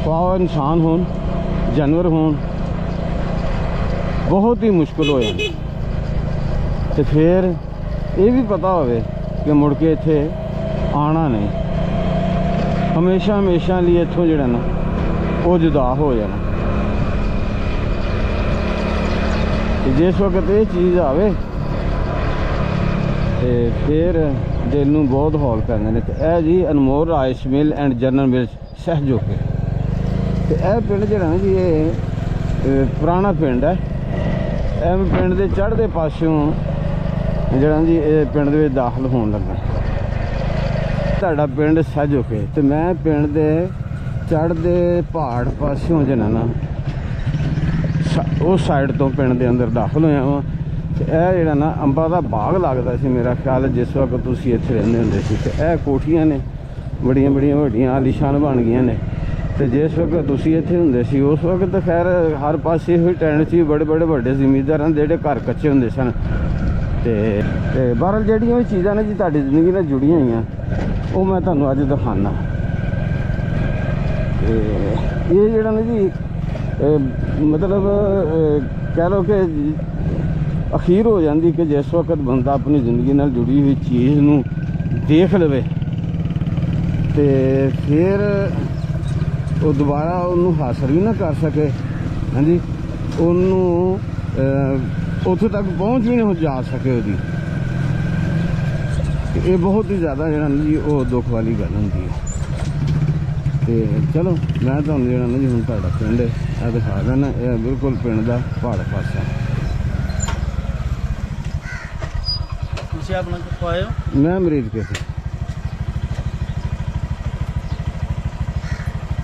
ਭਾਵੇਂ ਇਨਸਾਨ ਹੋਣ ਜਾਨਵਰ ਹੋਣ, ਬਹੁਤ ਹੀ ਮੁਸ਼ਕਿਲ ਹੋ ਜਾਂਦੀ। ਤੇ ਫਿਰ ਇਹ ਵੀ ਪਤਾ ਹੋਵੇ ਕਿ ਮੁੜ ਕੇ ਇੱਥੇ ਆਉਣਾ ਨਹੀਂ, ਹਮੇਸ਼ਾ ਲਈ ਇੱਥੋਂ ਜਿਹੜਾ ਨਾ ਉਹ ਜੁਦਾ ਹੋ ਜਾਣਾ। ਤੇ ਜਿਸ ਵਕਤ ਇਹ ਚੀਜ਼ ਆਵੇ ਤੇ ਫਿਰ ਦਿਲ ਨੂੰ ਬਹੁਤ ਹੌਲ ਪੈਂਦੇ ਨੇ। ਤੇ ਇਹ ਜੀ ਅਨਮੋਲ ਰਾਈਸ ਮਿਲ ਐਂਡ ਜਨਰਲ ਮਿਲ ਸਹਿਜੋਕੇ। ਤੇ ਇਹ ਪਿੰਡ ਜਿਹੜਾ ਨਾ ਜੀ ਇਹ ਪੁਰਾਣਾ ਪਿੰਡ ਹੈ। ਇਹ ਪਿੰਡ ਦੇ ਚੜ੍ਹਦੇ ਪਾਸਿਓਂ ਜਿਹੜਾ ਜੀ ਇਹ ਪਿੰਡ ਦੇ ਵਿੱਚ ਦਾਖਲ ਹੋਣ ਲੱਗਾ। ਤੁਹਾਡਾ ਪਿੰਡ ਸਹਿਜੋਕੇ ਤੇ ਮੈਂ ਪਿੰਡ ਦੇ ਚੜ੍ਹਦੇ ਪਹਾੜ ਪਾਸਿਓਂ ਜਿਹੜਾ ਨਾ ਉਸ ਸਾਈਡ ਤੋਂ ਪਿੰਡ ਦੇ ਅੰਦਰ ਦਾਖਲ ਹੋਇਆ ਵਾਂ। ਤੇ ਇਹ ਜਿਹੜਾ ਨਾ ਅੰਬਾਂ ਦਾ ਬਾਗ ਲੱਗਦਾ ਸੀ ਮੇਰਾ ਖਿਆਲ ਜਿਸ ਵਕਤ ਤੁਸੀਂ ਇੱਥੇ ਰਹਿੰਦੇ ਹੁੰਦੇ ਸੀ। ਤੇ ਇਹ ਕੋਠੀਆਂ ਨੇ ਬੜੀਆਂ ਵੱਡੀਆਂ ਆਲੀਸ਼ਾਨ ਬਣ ਗਈਆਂ ਨੇ। ਤੇ ਜਿਸ ਵਕਤ ਤੁਸੀਂ ਇੱਥੇ ਹੁੰਦੇ ਸੀ ਉਸ ਵਕਤ ਤਾਂ ਖੈਰ ਹਰ ਪਾਸੇ ਹੋਈ ਟੈਂਟ ਸੀ, ਬੜੇ ਵੱਡੇ ਜ਼ਿਮੀਂਦਾਰਾਂ ਦੇ ਜਿਹੜੇ ਘਰ ਕੱਚੇ ਹੁੰਦੇ ਸਨ। ਤੇ ਬਹਰਹਾਲ ਜਿਹੜੀਆਂ ਵੀ ਚੀਜ਼ਾਂ ਨੇ ਜੀ ਤੁਹਾਡੀ ਜ਼ਿੰਦਗੀ ਨਾਲ ਜੁੜੀਆਂ ਹੋਈਆਂ ਉਹ ਮੈਂ ਤੁਹਾਨੂੰ ਅੱਜ ਦਿਖਾਉਣਾ। ਤੇ ਇਹ ਜਿਹੜਾ ਨਾ ਜੀ ਮਤਲਬ ਕਹਿ ਲਓ ਕਿ ਅਖੀਰ ਹੋ ਜਾਂਦੀ ਕਿ ਜਿਸ ਵਕਤ ਬੰਦਾ ਆਪਣੀ ਜ਼ਿੰਦਗੀ ਨਾਲ ਜੁੜੀ ਹੋਈ ਚੀਜ਼ ਨੂੰ ਦੇਖ ਲਵੇ ਤੇ ਫਿਰ ਉਹ ਦੁਬਾਰਾ ਉਹਨੂੰ ਹਾਸਲ ਵੀ ਨਾ ਕਰ ਸਕੇ। ਹਾਂਜੀ, ਉਹਨੂੰ ਉੱਥੋਂ ਤੱਕ ਪਹੁੰਚ ਵੀ ਨਾ ਜਾ ਸਕੇ ਉਹਦੀ। ਇਹ ਬਹੁਤ ਹੀ ਜ਼ਿਆਦਾ ਜਿਹੜਾ ਨਾ ਜੀ ਉਹ ਦੁੱਖ ਵਾਲੀ ਗੱਲ ਹੁੰਦੀ ਹੈ। ਤੇ ਚਲੋ ਮੈਂ ਤੁਹਾਨੂੰ ਜਿਹੜਾ ਨਾ ਜੀ ਹੁਣ ਤੁਹਾਡਾ ਪਿੰਡ ਇਹ ਦਿਖਾ ਦੇਣਾ। ਇਹ ਬਿਲਕੁਲ ਪਿੰਡ ਦਾ ਪਹਾੜ ਪਾਸਾ। ਤੁਸੀਂ ਆਪਣਾ ਕਿੱਥੋਂ ਆਏ ਹੋ? ਮੈਂ ਮਰੀਜ਼ ਕੇ ਸੀ।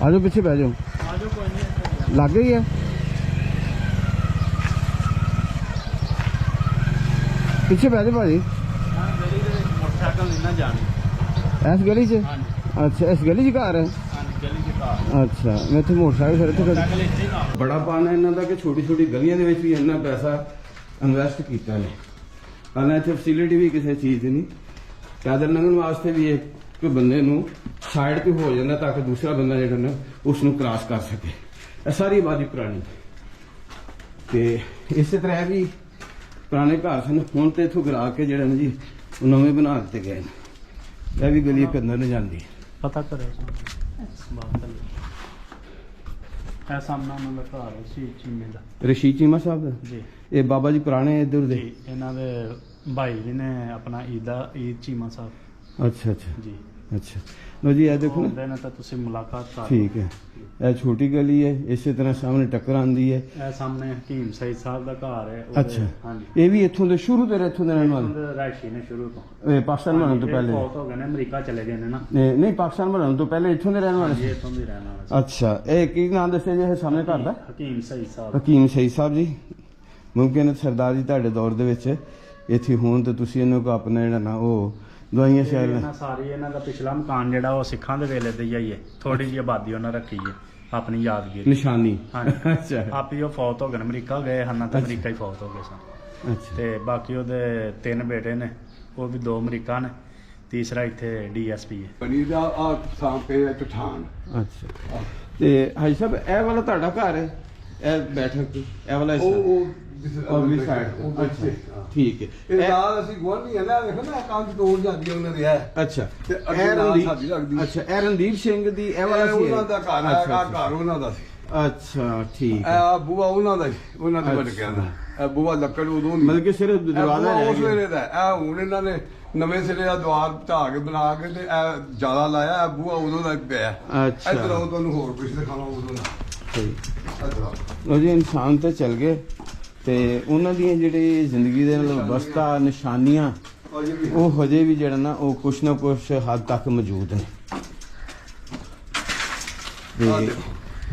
ਆ ਜਾਓ ਪਿੱਛੇ ਬਹਿ ਜਾਓ, ਆ ਜਾਓ, ਕੋਈ ਨਹੀਂ। ਲੱਗ ਗਈ ਹੈ ਪਿੱਛੇ ਬਹਿ ਜਾਓ ਭਾਜੀ। ਹਾਂ, ਗਲੀ ਦੇ ਵਿੱਚ ਮੋਟਰਸਾਈਕਲ ਨਹੀਂ ਨਾ ਜਾਣੀ। ਇਸ ਗਲੀ 'ਚ? ਹਾਂਜੀ ਅੱਛਾ, ਇਸ ਗਲੀ 'ਚ ਘਰ ਹੈ? ਹਾਂਜੀ, ਗਲੀ ਦੇ ਘਰ ਅੱਛਾ, ਮੈਂ ਇੱਥੇ ਮੋਟਰਸਾਈਕਲ ਫਿਰ ਇੱਥੇ ਮੋਟਰਸਾਈਕਲ ਇੱਥੇ ਨਾ। ਬੜਾ ਪਾਣਾ ਇਹਨਾਂ ਦਾ ਕਿ ਛੋਟੀ ਗਲੀਆਂ ਦੇ ਵਿੱਚ ਵੀ ਇੰਨਾ ਪੈਸਾ ਇਨਵੈਸਟ ਕੀਤਾ ਨੇ। ਹਾਲਾਂ ਇੱਥੇ ਫੈਸਿਲਿਟੀ ਵੀ ਕਿਸੇ ਚੀਜ਼ ਦੀ ਨਹੀਂ। ਪੈਦਲ ਲੰਘਣ ਵਾਸਤੇ ਵੀ ਇੱਕ ਬੰਦੇ ਨੂੰ ਸਾਈਡ ਤੇ ਹੋ ਜਾਂਦਾ ਤਾਂ ਕਿ ਦੂਸਰਾ ਬੰਦਾ ਜਿਹੜਾ ਨਾ ਉਸ ਨੂੰ ਕ੍ਰਾਸ ਕਰ ਸਕੇ। ਇਹ ਸਾਰੀ ਆਬਾਦੀ ਪੁਰਾਣੀ ਤੇ ਇਸੇ ਤਰ੍ਹਾਂ ਵੀ ਪੁਰਾਣੇ ਘਰ ਸਨ। ਹੁਣ ਤੇ ਇੱਥੋਂ ਗਿਰਾ ਕੇ ਜਿਹੜਾ ਨਾ ਜੀ ਉਹ ਨਵੇਂ ਬਣਾ ਦਿੱਤੇ ਗਏ ਨੇ। ਇਹ ਵੀ ਗਲੀ ਇੱਕ ਅੰਦਰ ਨੂੰ ਜਾਂਦੀ ਹੈ। ਪਤਾ ਕਰਿਓ ਬਾਤ ਹੈ ਸਾਹਮਣਾ ਉਹਨਾਂ ਦਾ ਘਰ ਹੈ ਸੀ ਚੀਮੇ ਦਾ ਰਸ਼ੀਦ ਚੀਮਾ ਸਾਹਿਬ ਦਾ ਜੀ। ਇਹ ਬਾਬਾ ਜੀ ਪੁਰਾਣੇ ਇੱਧਰ ਦੇ? ਜੀ, ਇਹਨਾਂ ਦੇ ਭਾਈ ਜੀ ਨੇ ਆਪਣਾ ਈਦ ਚੀਮਾ ਸਾਹਿਬ। ਅੱਛਾ ਜੀ। ਅੱਛਾ ਲੋ ਜੀ ਇਹ ਦੇਖੋ ਨਾ, ਹੁੰਦੇ ਨੇ ਤਾਂ ਤੁਸੀਂ ਮੁਲਾਕਾਤ ਕਰ ਲਓ। ਠੀਕ ਹੈ ਇਹ ਛੋਟੀ ਗਲੀ ਹੈ, ਇਸੇ ਤਰ੍ਹਾਂ ਸਾਹਮਣੇ ਟੱਕਰ ਆਉਂਦੀ ਹੈ। ਇਹ ਸਾਹਮਣੇ ਹਕੀਮ ਸਈਦ ਸਾਹਿਬ ਦਾ ਘਰ ਹੈ ਉਹਦੇ- ਅੱਛਾ ਹਾਂਜੀ ਇਹ ਵੀ ਇੱਥੋਂ ਦੇ ਸ਼ੁਰੂ ਤੋਂ ਇੱਥੋਂ ਦੇ ਰਹਿਣ ਵਾਲੇ ਉਹਦੇ ਰਾਇਸ਼ੀ ਨੇ ਸ਼ੁਰੂ ਤੋਂ ਇਹ ਪਾਕਿਸਤਾਨ ਬਣਨ ਤੋਂ ਇਹ ਪਹਿਲੇ ਬਹੁਤ ਹੋ ਗਏ ਨੇ, ਅਮਰੀਕਾ ਚਲੇ ਗਏ ਨੇ ਨਾ ਨਹੀਂ ਪਾਕਿਸਤਾਨ ਬਣਨ ਤੋਂ ਪਹਿਲੇ ਇੱਥੋਂ ਦੇ ਰਹਿਣ ਵਾਲੇ ਇਹ ਸੀ। ਇੱਥੋਂ ਦੇ ਰਹਿਣ ਵਾਲੇ ਅੱਛਾ ਇਹ ਕੀ ਨਾਮ ਦੱਸਿਆ ਜੀ ਇਹ ਸਾਹਮਣੇ ਘਰ ਦਾ? ਹਕੀਮ ਸਈਦ ਸਾਹਿਬ। ਹਕੀਮ ਸਈਦ ਸਾਹਿਬ ਜੀ ਮੁਮਕਿਨ ਹੈ ਸਰਦਾਰ ਜੀ ਤੁਹਾਡੇ ਦੌਰ ਦੇ ਵਿੱਚ ਇੱਥੇ ਹੋਣ ਤੇ ਤੁਸੀਂ ਇਹਨੂੰ ਕੋ ਆਪਣਾ ਜਿਹੜਾ ਨਾ ਉਹ ਦਵਾਈਆਂ ਸ਼ਹਿਰ ਇਹਨਾਂ ਸਾਰੀ ਇਹਨਾਂ ਦਾ ਪਿਛਲਾ ਮਕਾਨ ਜਿਹੜਾ ਉਹ ਸਿੱਖਾਂ ਦੇ ਵੇਲੇ ਦਾ ਹੀ ਹੈ। ਥੋੜੀ ਜਿਹੀ ਆਬਾਦੀ ਉਹਨਾਂ ਰੱਖੀ ਹੈ ਆਪਣੀ ਯਾਦਗਿਰੀ। ਨਿਸ਼ਾਨੀ ਹਾਂਜੀ ਅੱਛਾ ਆਪੀ ਉਹ ਫੌਤ ਹੋ ਗਏ ਨੇ, ਅਮਰੀਕਾ ਗਏ ਹਨ ਤਾਂ ਅਮਰੀਕਾ ਹੀ ਫੌਤ ਹੋ ਗਏ ਸਨ। ਅੱਛਾ ਤੇ ਬਾਕੀ ਉਹਦੇ 3 ਬੇਟੇ ਨੇ, ਉਹ ਵੀ 2 ਅਮਰੀਕਾ ਨੇ, ਤੀਸਰਾ ਇੱਥੇ ਡੀਐਸਪੀ ਹੈ। ਬਣੀ ਦਾ ਆ ਥਾਂ ਪੇ ਹੈ ਟਠਾਨ। ਅੱਛਾ ਤੇ ਹਾਜੀ ਸਾਹਿਬ ਇਹ ਵਾਲਾ ਤੁਹਾਡਾ ਘਰ ਹੈ? ਇਹ ਬੈਠਕ ਇਹ ਵਾਲਾ ਉਹ ਵੀ ਸਾਈਡ ਅੱਛਾ ਠੀਕ ਹੈ ਇਹ ਨਾਲ ਅਸੀਂ ਗਵਾਂਢੀ ਆ ਨਾ, ਦੇਖੋ ਨਾ ਕੰਧ ਤੋੜ ਜਾਂਦੀ ਹੈ ਉਹਨਾਂ ਦੀ ਹੈ। ਅੱਛਾ ਤੇ ਅੱਗੇ ਨਾਲ ਸਾਡੀ ਲੱਗਦੀ ਹੈ। ਅੱਛਾ ਇਹ ਰਣਦੀਪ ਸਿੰਘ ਦੀ ਇਹ ਵਾਲਾ ਸੀ ਉਹਨਾਂ ਦਾ ਘਰ ਹੈ, ਆ ਘਰ ਉਹਨਾਂ ਦਾ ਸੀ। ਅੱਛਾ ਠੀਕ ਹੈ ਆ ਬੂਆ ਉਹਨਾਂ ਦਾ ਸੀ, ਉਹਨਾਂ ਦੇ ਬਣ ਗਿਆ ਇਹ ਬੂਆ ਲੱਕੜ ਉਦੋਂ ਦੀ, ਮਤਲਬ ਕਿ ਸਿਰਫ ਦਰਵਾਜ਼ਾ ਰਹਿ ਉਸ ਗਿਆ। ਵੇਲੇ ਦਾ ਇਹ ਹੁਣ ਇਹਨਾਂ ਨੇ ਨਵੇਂ ਸਿਰੇ ਦਾ ਦੁਆਰ ਢਾ ਕੇ ਬਣਾ ਕੇ ਤੇ ਇਹ ਜ਼ਿਆਦਾ ਲਾਇਆ। ਇਹ ਬੂਆ ਉਦੋਂ ਦਾ ਪਿਆ। ਅੱਛਾ। ਇੱਧਰ ਆਓ ਤੁਹਾਨੂੰ ਹੋਰ ਕੁਝ ਦਿਖਾਵਾਂ ਉਦੋਂ ਦਾ। ਇੱਧਰ ਆਓ। ਲੋ ਜੀ ਇਨਸਾਨ ਤੇ ਚਲ ਗਏ ਤੇ ਉਹਨਾਂ ਦੀਆਂ ਜਿਹੜੀ ਜ਼ਿੰਦਗੀ ਦੇ ਨਾਲ ਵਸਤਾ ਨਿਸ਼ਾਨੀਆਂ ਉਹ ਹਜੇ ਵੀ ਜਿਹੜਾ ਨਾ ਉਹ ਕੁਛ ਨਾ ਕੁਛ ਹੱਦ ਤੱਕ ਮੌਜੂਦ ਨੇ। ਤੇ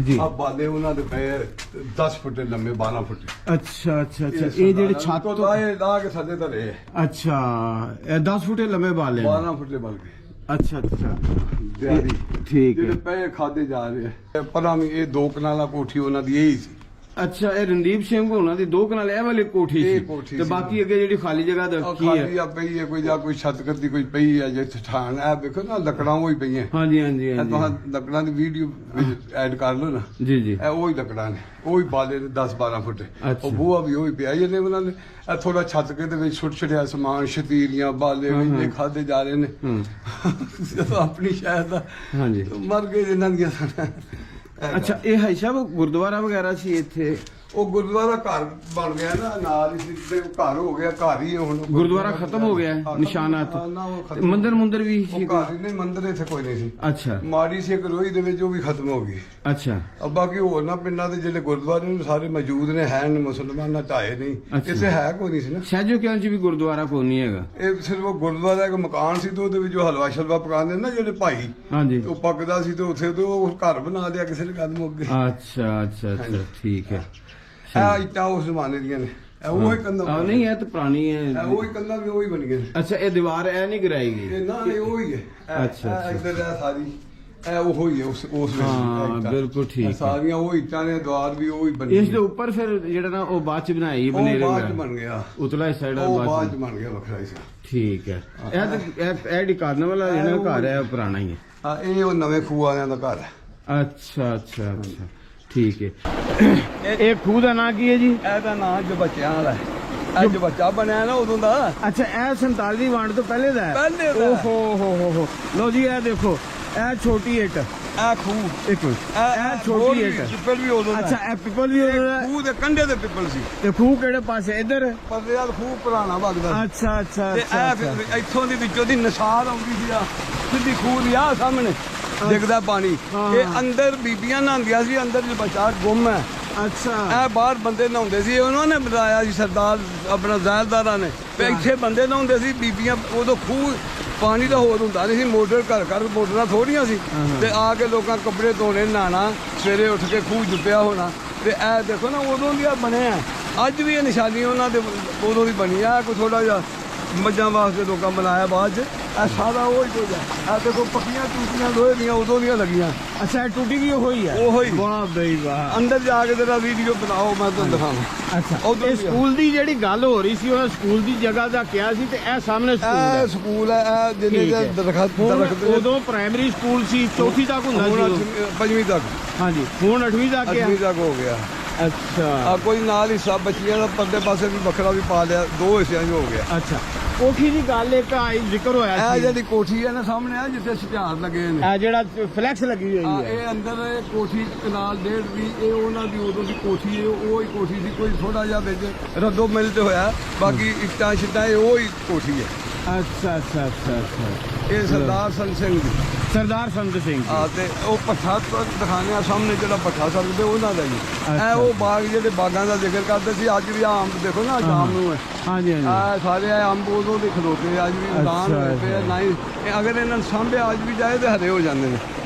ਜੀ ਆ ਬਾਲੇ ਉਹਨਾਂ ਦੇ ਪਏ 10 ਫੁੱਟ ਲੰਮੇ 12 ਫੁੱਟ। ਅੱਛਾ ਅੱਛਾ ਅੱਛਾ ਇਹ ਜਿਹੜੇ ਛੱਤ ਤੋਂ ਲਾਏ ਲਾ ਕੇ ਥੱਲੇ ਧਰੇ ਅੱਛਾ ਇਹ 10 ਫੁੱਟ ਲੰਮੇ ਬਾਲੇ ਨੇ। 12 ਫੁੱਟ ਬਲ ਗਏ ਅੱਛਾ ਅੱਛਾ ਦਿਹਾੜੀ ਠੀਕ ਜਿਹੜੇ ਹੈ। ਪਏ ਖਾਦੇ ਜਾ ਰਹੇ ਆ। ਪਰਾਂ ਵੀ ਇਹ 2 ਕਨਾਲਾ ਕੋਠੀ ਉਹਨਾਂ ਦੀ ਇਹੀ ਸੀ। ਅੱਛਾ ਇਹ ਰਣਦੀਪ ਸਿੰਘ ਹੋਣਾ ਦੀ 2 ਕਨਾਲ ਇਹ ਵਾਲੀ ਕੋਠੀ ਇਹ ਸੀ ਕੋਠੀ ਤੇ ਸੀ। ਬਾਕੀ ਅੱਗੇ ਜਿਹੜੀ ਖਾਲੀ ਜਗ੍ਹਾ ਉਹ ਰੱਖੀ ਖਾਲੀ ਹੈ। ਆ ਪਈ ਹੈ ਕੋਈ ਜਾਂ ਕੋਈ ਛੱਤ ਕਰਦੀ ਕੋਈ ਪਈ ਹੈ ਜੇ ਠਾਣ ਇਹ ਦੇਖੋ ਨਾ ਲੱਕੜਾਂ ਉਹ ਹੀ ਪਈਆਂ। ਹਾਂਜੀ ਹਾਂਜੀ ਇਹ ਹਾਂਜੀ ਤੁਸੀਂ ਲੱਕੜਾਂ ਦੀ ਵੀਡੀਓ ਐਡ ਕਰ ਲਓ ਨਾ। ਜੀ ਜੀ ਇਹ ਉਹ ਹੀ ਲੱਕੜਾਂ ਨੇ, ਉਹ ਹੀ ਬਾਲੇ ਨੇ 10 12 ਫੁੱਟ। ਅੱਛਾ। ਉਹ ਬੂਹਾ ਵੀ ਉਹ ਹੀ ਪਿਆ ਇਹਨੇ ਉਹਨਾਂ ਨੇ। ਇਹ ਥੋੜਾ ਛੱਤ ਕੇ ਦੇ ਵਿੱਚ ਛੁੱਟ ਛੜਿਆ ਸਮਾਨ ਸ਼ਤੀਰੀਆਂ ਬਾਲੇ ਵੀ ਇਹ ਖਾਦੇ ਜਾ ਰਹੇ ਨੇ। ਜਦੋਂ ਆਪਣੀ ਸ਼ਹਿਰ ਦਾ ਹਾਂਜੀ ਮਰ ਗਏ ਇਹਨਾਂ ਦੀਆਂ। ਅੱਛਾ ਇਹ ਹੈ ਸਾਹਿਬ ਗੁਰਦੁਆਰਾ ਵਗੈਰਾ ਸੀ ਇੱਥੇ? ਉਹ ਗੁਰਦੁਆਰਾ ਘਰ ਬਣ ਗਿਆ ਨਾ ਨਾਲ ਹੀ ਸੀ ਤੇ ਘਰ ਹੋ ਗਿਆ, ਘਰ ਹੀ ਹੈ ਹੁਣ। ਗੁਰਦੁਆਰਾ ਖਤਮ ਹੋ ਗਿਆ ਹੈ, ਹਾਂ, ਨਿਸ਼ਾਨਾਤ। ਹਾਂ, ਨਾ ਉਹ ਖਤਮ। ਮੰਦਰ ਮੁੰਦਰ ਵੀ ਉਹ ਸੀ ਘਰ ਹੀ ਨਹੀਂ, ਮੰਦਿਰ ਇੱਥੇ ਕੋਈ ਨਹੀਂ ਸੀ। ਅੱਛਾ ਮਾੜੀ ਸੀ ਇੱਕ ਰੋਹੀ ਦੇ ਵਿੱਚ, ਉਹ ਵੀ ਖਤਮ ਹੋ ਗਈ। ਅੱਛਾ अब बाकी ਹੋਰ ਨਾ ਪਿੰਡਾਂ ਦੇ ਜਿਹੜੇ ਗੁਰਦੁਆਰੇ ਨੇ ਸਾਰੇ ਮੌਜੂਦ ਨੇ, ਹੈ ਨੇ ਮੁਸਲਮਾਨਾਂ ਢਾਏ ਨਹੀਂ। ਅੱਛਾ। ਇੱਥੇ ਹੈ ਕੋਈ ਨਹੀਂ ਸੀ ਨਾ। ਸਹਿਜੋ ਕਿਆਂ ਚ ਵੀ ਗੁਰਦੁਆਰਾ ਕੋਈ ਨਹੀਂ ਹੈਗਾ। ਇਹ ਸਿਰਫ ਉਹ ਗੁਰਦੁਆਰਾ ਇੱਕ ਮਕਾਨ ਸੀ ਤੇ ਉਹਦੇ ਵਿੱਚ ਉਹ ਹਲਵਾ ਸ਼ਲਵਾ ਪਕਾਉਂਦੇ ਨੇ ਨਾ ਜਿਹੜੇ ਭਾਈ, ਹਾਂਜੀ ਉਹ ਪੱਕਦਾ ਸੀ ਤੇ ਉੱਥੇ ਤੇ ਉਹ ਘਰ ਬਣਾ ਦਿਆ ਕਿਸੇ ਨੇ, ਕਦਮ ਹੋ ਗਏ। ਅੱਛਾ ਅੱਛਾ ਅੱਛਾ ਠੀਕ ਹੈ। ਇਹ ਇੱਟਾਂ ਉਸ ਜ਼ਮਾਨੇ ਦੀਆਂ ਨੇ। ਇਹ ਉਹ ਹੀ ਕੰਧਾਂ ਆ ਨਹੀਂ ਇਹ ਤਾਂ ਪੁਰਾਣੀ ਹੈ। ਇਹ ਉਹ ਹੀ ਕੰਧਾਂ ਵੀ ਉਹ ਹੀ ਬਣ ਗਏ। ਅੱਛਾ ਇਹ ਦੀਵਾਰ ਇਹ ਨਹੀਂ ਗਿਰਾਈ ਗਈ? ਇਹ ਨਾ ਇਹ ਉਹ ਹੀ ਹੈ। ਅੱਛਾ, ਅੱਛਾ। ਇੱਧਰ ਇਹ ਸਾਰੀ ਇਹ ਉਹ ਹੀ ਹੈ ਉਸ ਵੇਲੇ ਹਾਂ, ਇਹ ਇੱਟਾਂ। ਬਿਲਕੁਲ ਠੀਕ ਹੈ। ਇਹ ਸਾਰੀਆਂ ਉਹ ਇੱਟਾਂ ਨੇ, ਦੁਆਰ ਵੀ ਉਹ ਹੀ ਬਣੇ। ਇਸ ਦੇ ਉੱਪਰ ਫਿਰ ਜਿਹੜਾ ਨਾ ਉਹ ਬਾਅਦ ਚ ਬਣਾਈ ਉਹ ਬਨੇਰੇ ਬਾਅਦ ਚ ਵਗੈਰਾ। ਬਣ ਗਿਆ। ਉਤਲਾ ਸਾਈਡ ਉਹ ਬਾਅਦ ਬਾਅਦ ਚ। ਚ ਬਣ ਗਿਆ ਵੱਖਰਾ ਹੀ ਸੀ। ਠੀਕ ਹੈ। ਇਹ ਤਾਂ ਇਹ ਡਿਕਾਰਨ ਵਾਲਾ ਜਿਹੜਾ ਘਰ ਹੈ ਉਹ ਪੁਰਾਣਾ ਹੀ ਹੈ। ਹਾਂ, ਇਹ ਉਹ ਨਵੇਂ ਖੂਹ ਵਾਲਿਆਂ ਦਾ ਘਰ ਹੈ। ਅੱਛਾ ਅੱਛਾ ਅੱਛਾ ਠੀਕ ਹੈ। ਇਹ ਖੂਹ ਦਾ ਨਾਂ ਕੀ ਹੈ ਜੀ? ਇਹਦਾ ਨਾਂ ਜੋ ਬੱਚਿਆਂ ਵਾਲਾ ਹੈ। ਇਹ ਜੋ ਬੱਚਾ ਬਣਿਆ ਨਾ ਉਦੋਂ ਦਾ। ਅੱਛਾ ਇਹ 47 ਦੀ ਵੰਡ ਤੋਂ ਪਹਿਲੇ ਦਾ ਹੈ? ਪਹਿਲੇ ਦਾ। ਓਹੋ ਹੋ ਲੋ ਜੀ ਇਹ ਦੇਖੋ ਇਹ ਛੋਟੀ ਇੱਟ। ਇਹ ਖੂਹ ਇੱਕ ਮਿੰਟ ਇਹ ਛੋਟੀ ਇੱਟ। ਪਿੱਪਲ ਵੀ ਉਦੋਂ ਦਾ। ਅੱਛਾ ਇਹ ਪਿੱਪਲ ਵੀ ਉਹਦਾ? ਖੂਹ ਦੇ ਕੰਢੇ ਦੇ ਪਿੱਪਲ ਸੀ। ਤੇ ਖੂਹ ਕਿਹੜੇ ਪਾਸੇ? ਇੱਧਰ? ਪਰ ਯਾਰ ਖੂਹ ਪੁਰਾਣਾ ਵਗਦਾ ਸੀ। ਅੱਛਾ ਅੱਛਾ ਤੇ ਅੱਛਾ ਇਹ ਫਿਰ ਇੱਥੋਂ ਦੀ ਵਿੱਚੋਂ ਦੀ ਨਿਸਾਰ ਆਉਂਦੀ ਸੀ ਆ ਸਿੱਧੀ ਖੂਹ ਦੀ ਆ ਸਾਹਮਣੇ ਦਿਖਦਾ ਪਾਣੀ। ਹਾਂ। ਇਹ ਅੰਦਰ ਬੀਬੀਆਂ ਨਹਾਉਂਦੀਆਂ ਸੀ, ਅੰਦਰ ਜੋ ਬੱਚਾ ਗੁੰਮ ਹੈ। ਅੱਛਾ ਇਹ ਬਾਹਰ ਬੰਦੇ ਨਹਾਉਂਦੇ ਸੀ, ਉਹਨਾਂ ਨੇ ਬਣਾਇਆ ਸੀ ਸਰਦਾਰ ਆਪਣਾ ਜ਼ਾਇਲਦਾਰਾਂ ਨੇ। ਤੇ ਇੱਥੇ ਬੰਦੇ ਨਹਾਉਂਦੇ ਸੀ, ਬੀਬੀਆਂ। ਉਦੋਂ ਖੂਹ ਪਾਣੀ ਦਾ ਹੋਰ ਹੁੰਦਾ ਨਹੀਂ ਸੀ, ਮੋਟਰ ਘਰ ਘਰ ਮੋਟਰਾਂ ਥੋੜੀਆਂ ਸੀ। ਤੇ ਆ ਕੇ ਲੋਕਾਂ ਕੱਪੜੇ ਧੋਣੇ, ਨਹਾਣਾ, ਸਵੇਰੇ ਉੱਠ ਕੇ ਖੂਹ ਜੁੱਪਿਆ ਹੋਣਾ। ਤੇ ਇਹ ਦੇਖੋ ਨਾ ਉਦੋਂ ਦੀਆਂ ਬਣੇ ਆ। ਅੱਜ ਵੀ ਇਹ ਨਿਸ਼ਾਨੀ ਉਹਨਾਂ ਦੇ ਉਦੋਂ ਦੀ ਬਣੀ ਆ। ਕੋਈ ਥੋੜਾ ਜਿਹਾ ਮੱਝਾਂ ਵਾਸਤੇ ਲੋਕਾਂ ਬਣਾਇਆ ਬਾਅਦ ਚ। ਇਹ ਸਾਰਾ ਉਹ ਹੀ ਕੁਝ ਹੈ। ਇਹ ਦੇਖੋ ਪੱਕੀਆਂ ਟੂਟੀਆਂ ਲੋਹੇ ਦੀਆਂ ਉਦੋਂ ਦੀਆਂ ਲੱਗੀਆਂ। ਅੱਛਾ ਇਹ ਟੂਟੀ ਵੀ ਉਹੀ ਹੈ? ਉਹੀ। ਵਾਹ ਬਈ ਵਾਹ। ਅੰਦਰ ਜਾ ਕੇ ਤੇਰਾ ਵੀਡੀਓ ਬਣਾਓ, ਮੈਂ ਤੁਹਾਨੂੰ ਦਿਖਾਵਾਂ। ਅੱਛਾ ਉਦੋਂ ਇਹ ਵੀ ਆ। ਸਕੂਲ ਦੀ ਜਿਹੜੀ ਗੱਲ ਹੋ ਰਹੀ ਸੀ ਉਹ ਸਕੂਲ ਦੀ ਜਗ੍ਹਾ ਦਾ ਕਿਹਾ ਸੀ ਤੇ ਇਹ ਸਾਹਮਣੇ ਸਕੂਲ ਹੈ। ਇਹ ਸਕੂਲ ਹੈ। ਇਹ ਜਿਹਨੇ ਠੀਕ ਹੈ। ਦਰਖਤ ਹੁਣ ਦਰਖਤ ਉਦੋਂ ਪ੍ਰਾਇਮਰੀ ਸਕੂਲ ਸੀ, ਚੌਥੀ ਤੱਕ ਹੁੰਦਾ ਸੀ ਹੁਣ ਉਦੋਂ। 5ਵੀਂ ਤੱਕ, ਹਾਂਜੀ ਹੁਣ 8ਵੀਂ ਤੱਕ ਹੈ। 8ਵੀਂ ਤੱਕ ਹੋ ਗਿਆ। ਅੱਛਾ ਆ ਕੋਈ ਨਾਲ ਹੀ ਸਭ ਬੱਚੀਆਂ ਦਾ ਪਰਲੇ ਪਾਸੇ ਵੀ ਵੱਖਰਾ ਵੀ ਪਾ ਲਿਆ, 2 ਹਿੱਸਿਆਂ 'ਚ ਹੋ ਗਿਆ। ਅੱਛਾ ਕੋਠੀ ਦੀ ਗੱਲ ਇੱਕ ਆਈ ਜ਼ਿਕਰ ਹੋਇਆ ਇਹ ਸੀ। ਜਿਹੜੀ ਕੋਠੀ ਹੈ ਨਾ ਸਾਹਮਣੇ ਆ ਜਿੱਥੇ ਛਿਆਰ ਲੱਗੇ ਨੇ। ਇਹ ਜਿਹੜਾ ਫਲੈਕਸ ਲੱਗੀ ਹੋਈ ਹੈ। ਇਹ ਅੰਦਰ ਇਹ ਕੋਠੀ ਕਨਾਲ ਡੇਢ ਦੀ, ਇਹ ਉਹਨਾਂ ਦੀ ਉਦੋਂ ਦੀ ਕੋਠੀ ਹੈ। ਉਹ ਹੀ ਕੋਠੀ ਸੀ, ਕੋਈ ਥੋੜਾ ਜਿਹਾ ਵਿੱਚ ਰੱਦੋ ਮਿਲ ਤੇ ਹੋਇਆ, ਬਾਕੀ ਇੱਟਾਂ ਛਿੱਟਾਂ ਇਹ ਉਹ ਹੀ ਕੋਠੀ ਹੈ। ਅੱਛਾ ਅੱਛਾ ਅੱਛਾ ਅੱਛਾ ਇਹ ਸਰਦਾਰ ਸੰਤ ਸਿੰਘ ਜੀ ਸਰਦਾਰ ਸੰਤ ਸਿੰਘ ਆ ਤੇ ਉਹ ਭੱਠਾ ਦਿਖਾਣੇ ਆ ਸਾਹਮਣੇ ਜਿਹੜਾ ਭੱਠਾ ਸਕਦੇ ਉਹਨਾਂ ਦਾ ਜੀ ਇਹ ਉਹ ਬਾਗ ਜਿਹੜੇ ਬਾਗਾਂ ਦਾ ਜ਼ਿਕਰ ਕਰਦੇ ਸੀ ਅੱਜ ਵੀ ਆ ਅੰਬ ਦੇਖੋ ਨਾ ਸ਼ਾਮ ਨੂੰ ਹੈ ਹਾਂਜੀ ਹਾਂਜੀ ਆ ਸਾਰੇ ਇਹ ਅੰਬ ਉਦੋਂ ਦੇ ਖਲੋਤੇ ਅੱਜ ਵੀ ਉਡਾਨ ਹੋਏ ਪਏ ਆ, ਨਾ ਹੀ ਅਗਰ ਇਹਨਾਂ ਨੂੰ ਸਾਂਭਿਆ ਅੱਜ ਵੀ ਜਾਏ ਤੇ ਹਰੇ ਹੋ ਜਾਂਦੇ ਨੇ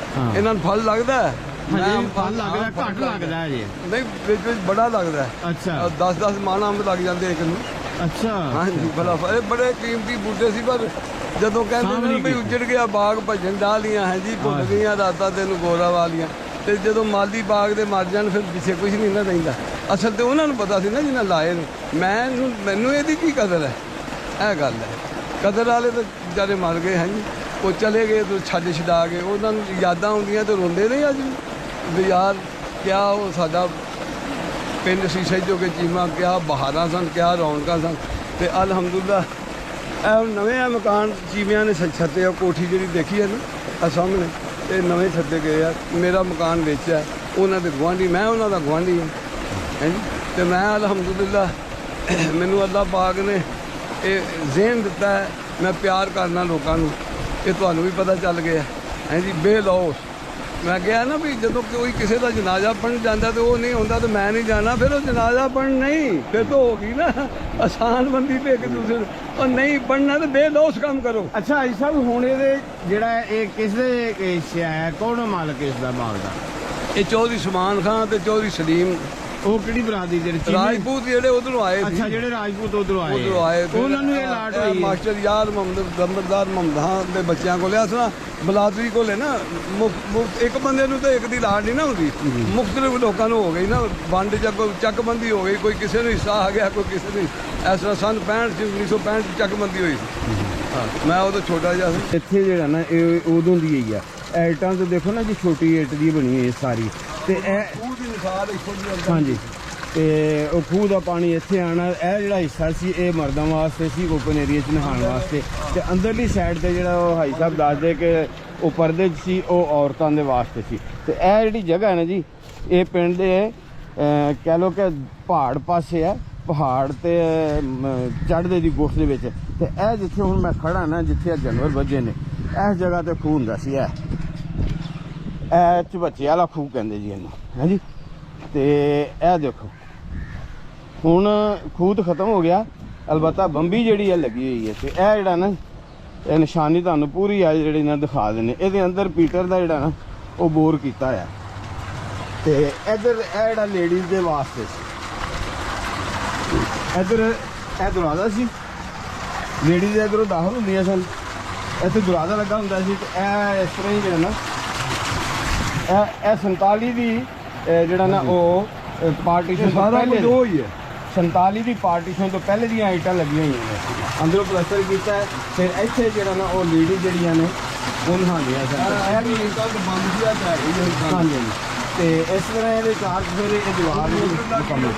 ਇਹਨਾਂ ਨੂੰ ਫਲ ਲੱਗਦਾ ਹੈ ਹਜੇ ਫਲ ਲੱਗਦਾ ਘੱਟ ਲੱਗਦਾ ਹੈ ਜੀ ਨਹੀਂ ਵਿੱਚ ਬੜਾ ਲੱਗਦਾ ਹੈ ਅੱਛਾ 10-10 ਮਣ ਅੰਬ ਲੱਗ ਜਾਂਦੇ ਇੱਕ ਨੂੰ ਅੱਛਾ ਹਾਂਜੀ ਬੜਾ ਇਹ ਬੜੇ ਕੀਮਤੀ ਬੂਟੇ ਸੀ ਪਰ ਜਦੋਂ ਕਹਿੰਦੇ ਨੇ ਵੀ ਉੱਜੜ ਗਿਆ ਬਾਗ ਭਜਨ ਡਾਲੀਆਂ ਹੈ ਜੀ ਭੁੱਲ ਗਈਆਂ ਰਾਤਾਂ ਤੈਨੂੰ ਗੋਰਾ ਵਾਲੀਆਂ ਤੇ ਜਦੋਂ ਮਾਲੀ ਬਾਗ ਦੇ ਮਰ ਜਾਣ ਫਿਰ ਪਿੱਛੇ ਕੁਝ ਨਹੀਂ ਨਾ ਰਹਿੰਦਾ ਅਸਲ ਤੇ ਉਹਨਾਂ ਨੂੰ ਪਤਾ ਸੀ ਨਾ ਜਿਹਨਾਂ ਲਾਏ ਨੇ ਮੈਨੂੰ ਇਹਦੀ ਕੀ ਕਦਰ ਹੈ ਇਹ ਗੱਲ ਹੈ ਕਦਰ ਵਾਲੇ ਤਾਂ ਵਿਚਾਰੇ ਮਰ ਗਏ ਹੈ ਜੀ ਉਹ ਚਲੇ ਗਏ ਤੇ ਛੱਡ ਛਡਾ ਕੇ ਉਹਨਾਂ ਨੂੰ ਯਾਦਾਂ ਹੁੰਦੀਆਂ ਤੇ ਰੋਂਦੇ ਨੇ ਅੱਜ ਵੀ ਯਾਰ ਕਿਆ ਉਹ ਸਾਡਾ ਪਿੰਡ ਸੀ ਸਹਿਜੋ ਕੇ ਚੀਮਾ ਕਿਆ ਬਹਾਰਾਂ ਸਨ ਕਿਆ ਰੌਣਕਾਂ ਸਨ ਤੇ ਅਲਹਮਦੁਲਿਲਾ ਇਹ ਨਵੇਂ ਆ ਮਕਾਨ ਚੀਮਿਆਂ ਨੇ ਛੱਤੇ ਆ ਕੋਠੀ ਜਿਹੜੀ ਦੇਖੀ ਹੈ ਨਾ ਆ ਸਾਹਮਣੇ ਇਹ ਨਵੇਂ ਛੱਤੇ ਗਏ ਆ ਮੇਰਾ ਮਕਾਨ ਵੇਚਿਆ ਉਹਨਾਂ ਦੇ ਗੁਆਂਢੀ ਮੈਂ ਉਹਨਾਂ ਦਾ ਗੁਆਂਢੀ ਹਾਂ ਹੈ ਜੀ ਤੇ ਮੈਂ ਅਲਹਮਦੁਲਿਲਾ ਮੈਨੂੰ ਅੱਲਾਹ ਪਾਕ ਨੇ ਇਹ ਜ਼ਿਹਨ ਦਿੱਤਾ ਹੈ ਮੈਂ ਪਿਆਰ ਕਰਨਾ ਲੋਕਾਂ ਨੂੰ ਇਹ ਤੁਹਾਨੂੰ ਵੀ ਪਤਾ ਚੱਲ ਗਿਆ ਹੈ ਜੀ ਬੇਲੌਸ ਮੈਂ ਕਿਹਾ ਨਾ ਵੀ ਜਦੋਂ ਕੋਈ ਕਿਸੇ ਦਾ ਜਨਾਜ਼ਾ ਪੜ੍ਹਨ ਜਾਂਦਾ ਤੇ ਉਹ ਨਹੀਂ ਹੁੰਦਾ ਤੇ ਮੈਂ ਨਹੀਂ ਜਾਣਾ ਫਿਰ ਉਹ ਜਨਾਜ਼ਾ ਪੜ੍ਹਨ ਨਹੀਂ ਫਿਰ ਤਾਂ ਹੋ ਗਈ ਨਾ ਆਸਾਨ ਬੰਦੀ ਤੇ ਇੱਕ ਦੂਸਰੇ ਉਹ ਨਹੀਂ ਪੜ੍ਹਨਾ ਤੇ ਬੇਲੌਸ ਕੰਮ ਕਰੋ ਅੱਛਾ ਜੀ ਸਾਹਿਬ ਹੁਣ ਇਹਦੇ ਜਿਹੜਾ ਇਹ ਕਿਸ ਦੇ ਹਿੱਸਾ ਹੈ ਕੌਣ ਮਾਲਕ ਇਸ ਦਾ ਮਾਲ ਦਾ ਇਹ ਚੌਧਰੀ ਸਮਾਨ ਖਾਨ ਤੇ ਚੌਧਰੀ ਸਲੀਮ ਉਹ ਕਿਹੜੀ ਬਰਾਦਰੀ ਜਿਹੜੇ ਰਾਜਪੂਤ ਜਿਹੜੇ ਉਧਰੋਂ ਆਏ ਸੀ ਅੱਛਾ ਜਿਹੜੇ ਰਾਜਪੂਤ ਉਧਰੋਂ ਉਧਰੋਂ ਆਏ ਫਿਰ ਉਹਨਾਂ ਨੂੰ ਇਹ ਲਾਟ ਹੋਈ ਹੈ। ਮਾਸਟਰ ਯਾਰ ਮੁਹੰਮਦ ਦੰਬਰਦਾਰ ਮੁਹੰਮਦਾਂ ਦੇ ਬੱਚਿਆਂ ਕੋਲ ਆ ਸੁਣਾ ਬਲਾਦਰੀ ਕੋਲੇ ਨਾ ਇੱਕ ਬੰਦੇ ਨੂੰ ਤਾਂ ਇੱਕ ਦੀ ਲਾਟ ਨਹੀਂ ਨਾ ਹੁੰਦੀ ਮੁਖਤਲਿਫ ਲੋਕਾਂ ਨੂੰ ਹੋ ਗਈ ਨਾ ਵੰਡ ਚੱਕਬੰਦੀ ਹੋ ਗਈ ਕੋਈ ਕਿਸੇ ਨੂੰ ਹਿੱਸਾ ਆ ਗਿਆ ਕੋਈ ਕਿਸੇ ਨੂੰ ਇਸ ਤਰ੍ਹਾਂ ਸੰਨ 65 ਚ 1965 ਚ ਚੱਕਬੰਦੀ ਹੋਈ ਸੀ ਮੈਂ ਉਦੋਂ ਛੋਟਾ ਜਿਹਾ ਸੀ ਇੱਥੇ ਜਿਹੜਾ ਨਾ ਇਹ ਉਦੋਂ ਦੀ ਹੀ ਆ ਐਟਾਂ ਤੋਂ ਦੇਖੋ ਨਾ ਜੀ ਛੋਟੀ ਇੱਟ ਦੀ ਬਣੀ ਹੋਈ ਹੈ ਸਾਰੀ ਤੇ ਇਹ ਖੂਹ ਦੀ ਮਿਸਾਲ ਇੱਥੋਂ ਦੀ ਹਾਂਜੀ ਤੇ ਉਹ ਖੂਹ ਦਾ ਪਾਣੀ ਇੱਥੇ ਆਣਾ ਇਹ ਜਿਹੜਾ ਹਿੱਸਾ ਸੀ ਇਹ ਮਰਦਾਂ ਵਾਸਤੇ ਸੀ ਓਪਨ ਏਰੀਆ 'ਚ ਨਹਾਉਣ ਵਾਸਤੇ ਤੇ ਅੰਦਰਲੀ ਸਾਈਡ ਤੇ ਜਿਹੜਾ ਉਹ ਹਾਈ ਸਾਹਿਬ ਦੱਸਦੇ ਕਿ ਉਹ ਪਰਦੇ 'ਚ ਸੀ ਉਹ ਔਰਤਾਂ ਦੇ ਵਾਸਤੇ ਸੀ ਤੇ ਇਹ ਜਿਹੜੀ ਜਗ੍ਹਾ ਹੈ ਨਾ ਜੀ ਇਹ ਪਿੰਡ ਦੇ ਕਹਿ ਲਓ ਕਿ ਪਹਾੜ ਪਾਸੇ ਹੈ ਪਹਾੜ ਤੇ ਚੜ੍ਹਦੇ ਦੀ ਗੁੱਠ ਦੇ ਵਿੱਚ ਤੇ ਇਹ ਜਿੱਥੇ ਹੁਣ ਮੈਂ ਖੜਾ ਨਾ ਜਿੱਥੇ ਇਹ ਜਾਨਵਰ ਵੱਜੇ ਨੇ ਇਸ ਜਗ੍ਹਾ ਤੇ ਖੂਹ ਹੁੰਦਾ ਸੀ ਇਹ ਚਬੱਚੇ ਵਾਲਾ ਖੂਹ ਕਹਿੰਦੇ ਜੀ ਇਹਨੂੰ ਹੈ ਜੀ ਤੇ ਇਹ ਦੇਖੋ ਹੁਣ ਖੂਹ ਤਾਂ ਖਤਮ ਹੋ ਗਿਆ ਅਲਬੱਤਾ ਬੰਬੀ ਜਿਹੜੀ ਹੈ ਲੱਗੀ ਹੋਈ ਹੈ ਤੇ ਇਹ ਜਿਹੜਾ ਨਾ ਇਹ ਨਿਸ਼ਾਨੀ ਤੁਹਾਨੂੰ ਪੂਰੀ ਆ ਜਿਹੜੀ ਨਾ ਦਿਖਾ ਦਿੰਦੇ ਇਹਦੇ ਅੰਦਰ ਪੀਟਰ ਦਾ ਜਿਹੜਾ ਨਾ ਉਹ ਬੋਰ ਕੀਤਾ ਆ ਤੇ ਇੱਧਰ ਇਹ ਜਿਹੜਾ ਲੇਡੀਜ਼ ਦੇ ਵਾਸਤੇ ਸੀ ਇੱਧਰ ਇਹ ਦਰਵਾਜ਼ਾ ਸੀ ਲੇਡੀਜ਼ ਇੱਧਰੋਂ ਦਾਖਲ ਹੁੰਦੀਆਂ ਸਨ ਇੱਥੇ ਦਰਵਾਜ਼ਾ ਲੱਗਾ ਹੁੰਦਾ ਸੀ ਤੇ ਇਹ ਇਸ ਤਰ੍ਹਾਂ ਹੀ ਜਿਹੜਾ ਨਾ ਇਹ 47 ਦੀ ਜਿਹੜਾ ਨਾ ਉਹ ਪਾਰਟੀਸ਼ਨ ਸਾਰਾ ਕੁਝ ਉਹ ਹੀ ਹੈ 47 ਦੀ ਪਾਰਟੀਸ਼ਨ ਤੋਂ ਪਹਿਲੇ ਦੀਆਂ ਆਈਟਾਂ ਲੱਗੀਆਂ ਹੋਈਆਂ ਨੇ ਅੰਦਰੋਂ ਪਲਸਟਰ ਕੀਤਾ ਹੈ ਫਿਰ ਇੱਥੇ ਜਿਹੜਾ ਨਾ ਉਹ ਲੇਡੀ ਜਿਹੜੀਆਂ ਨੇ ਉਹ ਨਹਾਉਂਦੀਆਂ ਸਨ ਇਹ ਵੀ ਕੱਲ ਬੰਦ ਸੀ ਆ ਹਾਂਜੀ ਤੇ ਇਸ ਤਰ੍ਹਾਂ ਇਹਦੇ ਚਾਰਜ ਫਿਰ ਇਹ ਦੀਵਾਰ ਨੂੰ ਮੁਕੰਮਲ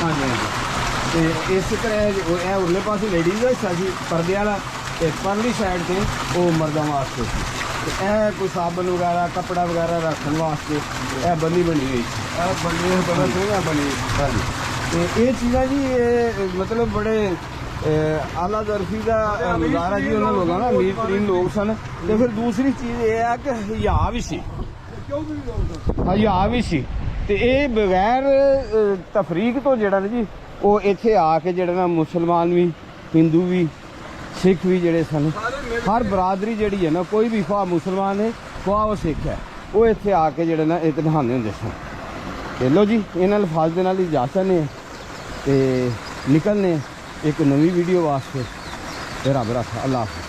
ਹਾਂਜੀ ਹਾਂਜੀ ਤੇ ਇਸ ਤਰ੍ਹਾਂ ਇਹ ਉਰਲੇ ਪਾਸੇ ਲੇਡੀਜ਼ ਦਾ ਹਿੱਸਾ ਸੀ ਪਰਦੇ ਵਾਲਾ ਤੇ ਪਰਲੀ ਸਾਈਡ ਤੇ ਉਹ ਮਰਦਾਂ ਵਾਸਤੇ ਸੀ ਤੇ ਇਹ ਕੋਈ ਸਾਬਣ ਵਗੈਰਾ ਕੱਪੜਾ ਵਗੈਰਾ ਰੱਖਣ ਵਾਸਤੇ ਇਹ ਬੰਨੀ ਬਣੀ ਹੋਈ ਸੀ ਇਹ ਬੰਨੀ ਬੜਾ ਸੋਹਣਾ ਬਣੀ ਹਾਂਜੀ ਤੇ ਇਹ ਚੀਜ਼ਾਂ ਜੀ ਇਹ ਮਤਲਬ ਬੜੇ ਆਲਾ ਦਰਫੀ ਦਾ ਨਜ਼ਾਰਾ ਜੀ ਉਹਨਾਂ ਲੋਕਾਂ ਦਾ ਅਮੀਰ ਤਰੀਨ ਲੋਕ ਸਨ ਤੇ ਫਿਰ ਦੂਸਰੀ ਚੀਜ਼ ਇਹ ਆ ਕਿ ਹਿਆ ਵੀ ਸੀ ਹਿਆ ਵੀ ਸੀ ਤੇ ਇਹ ਬਗੈਰ ਤਫਰੀਕ ਤੋਂ ਜਿਹੜਾ ਨਾ ਜੀ ਉਹ ਇੱਥੇ ਆ ਕੇ ਜਿਹੜਾ ਨਾ ਮੁਸਲਮਾਨ ਵੀ ਹਿੰਦੂ ਵੀ ਸਿੱਖ ਵੀ ਜਿਹੜੇ ਸਨ ਹਰ ਬਰਾਦਰੀ ਜਿਹੜੀ ਹੈ ਨਾ ਕੋਈ ਵੀ ਖੁਆ ਮੁਸਲਮਾਨ ਹੈ ਖੁਆ ਉਹ ਸਿੱਖ ਹੈ ਉਹ ਇੱਥੇ ਆ ਕੇ ਜਿਹੜੇ ਨਾ ਇਹ ਨਹਾਉਂਦੇ ਹੁੰਦੇ ਸਨ ਤੇ ਲੋ ਜੀ ਇਹਨਾਂ ਅਲਫਾਜ਼ ਦੇ ਨਾਲ ਇਜਾਜ਼ਤ ਨੇ ਤੇ ਨਿਕਲਨੇ ਇੱਕ ਨਵੀਂ ਵੀਡੀਓ ਵਾਸਤੇ ਤੇ ਰੱਬ ਰੱਖਾ ਅੱਲਾਹ ਹਾਫਿਜ਼।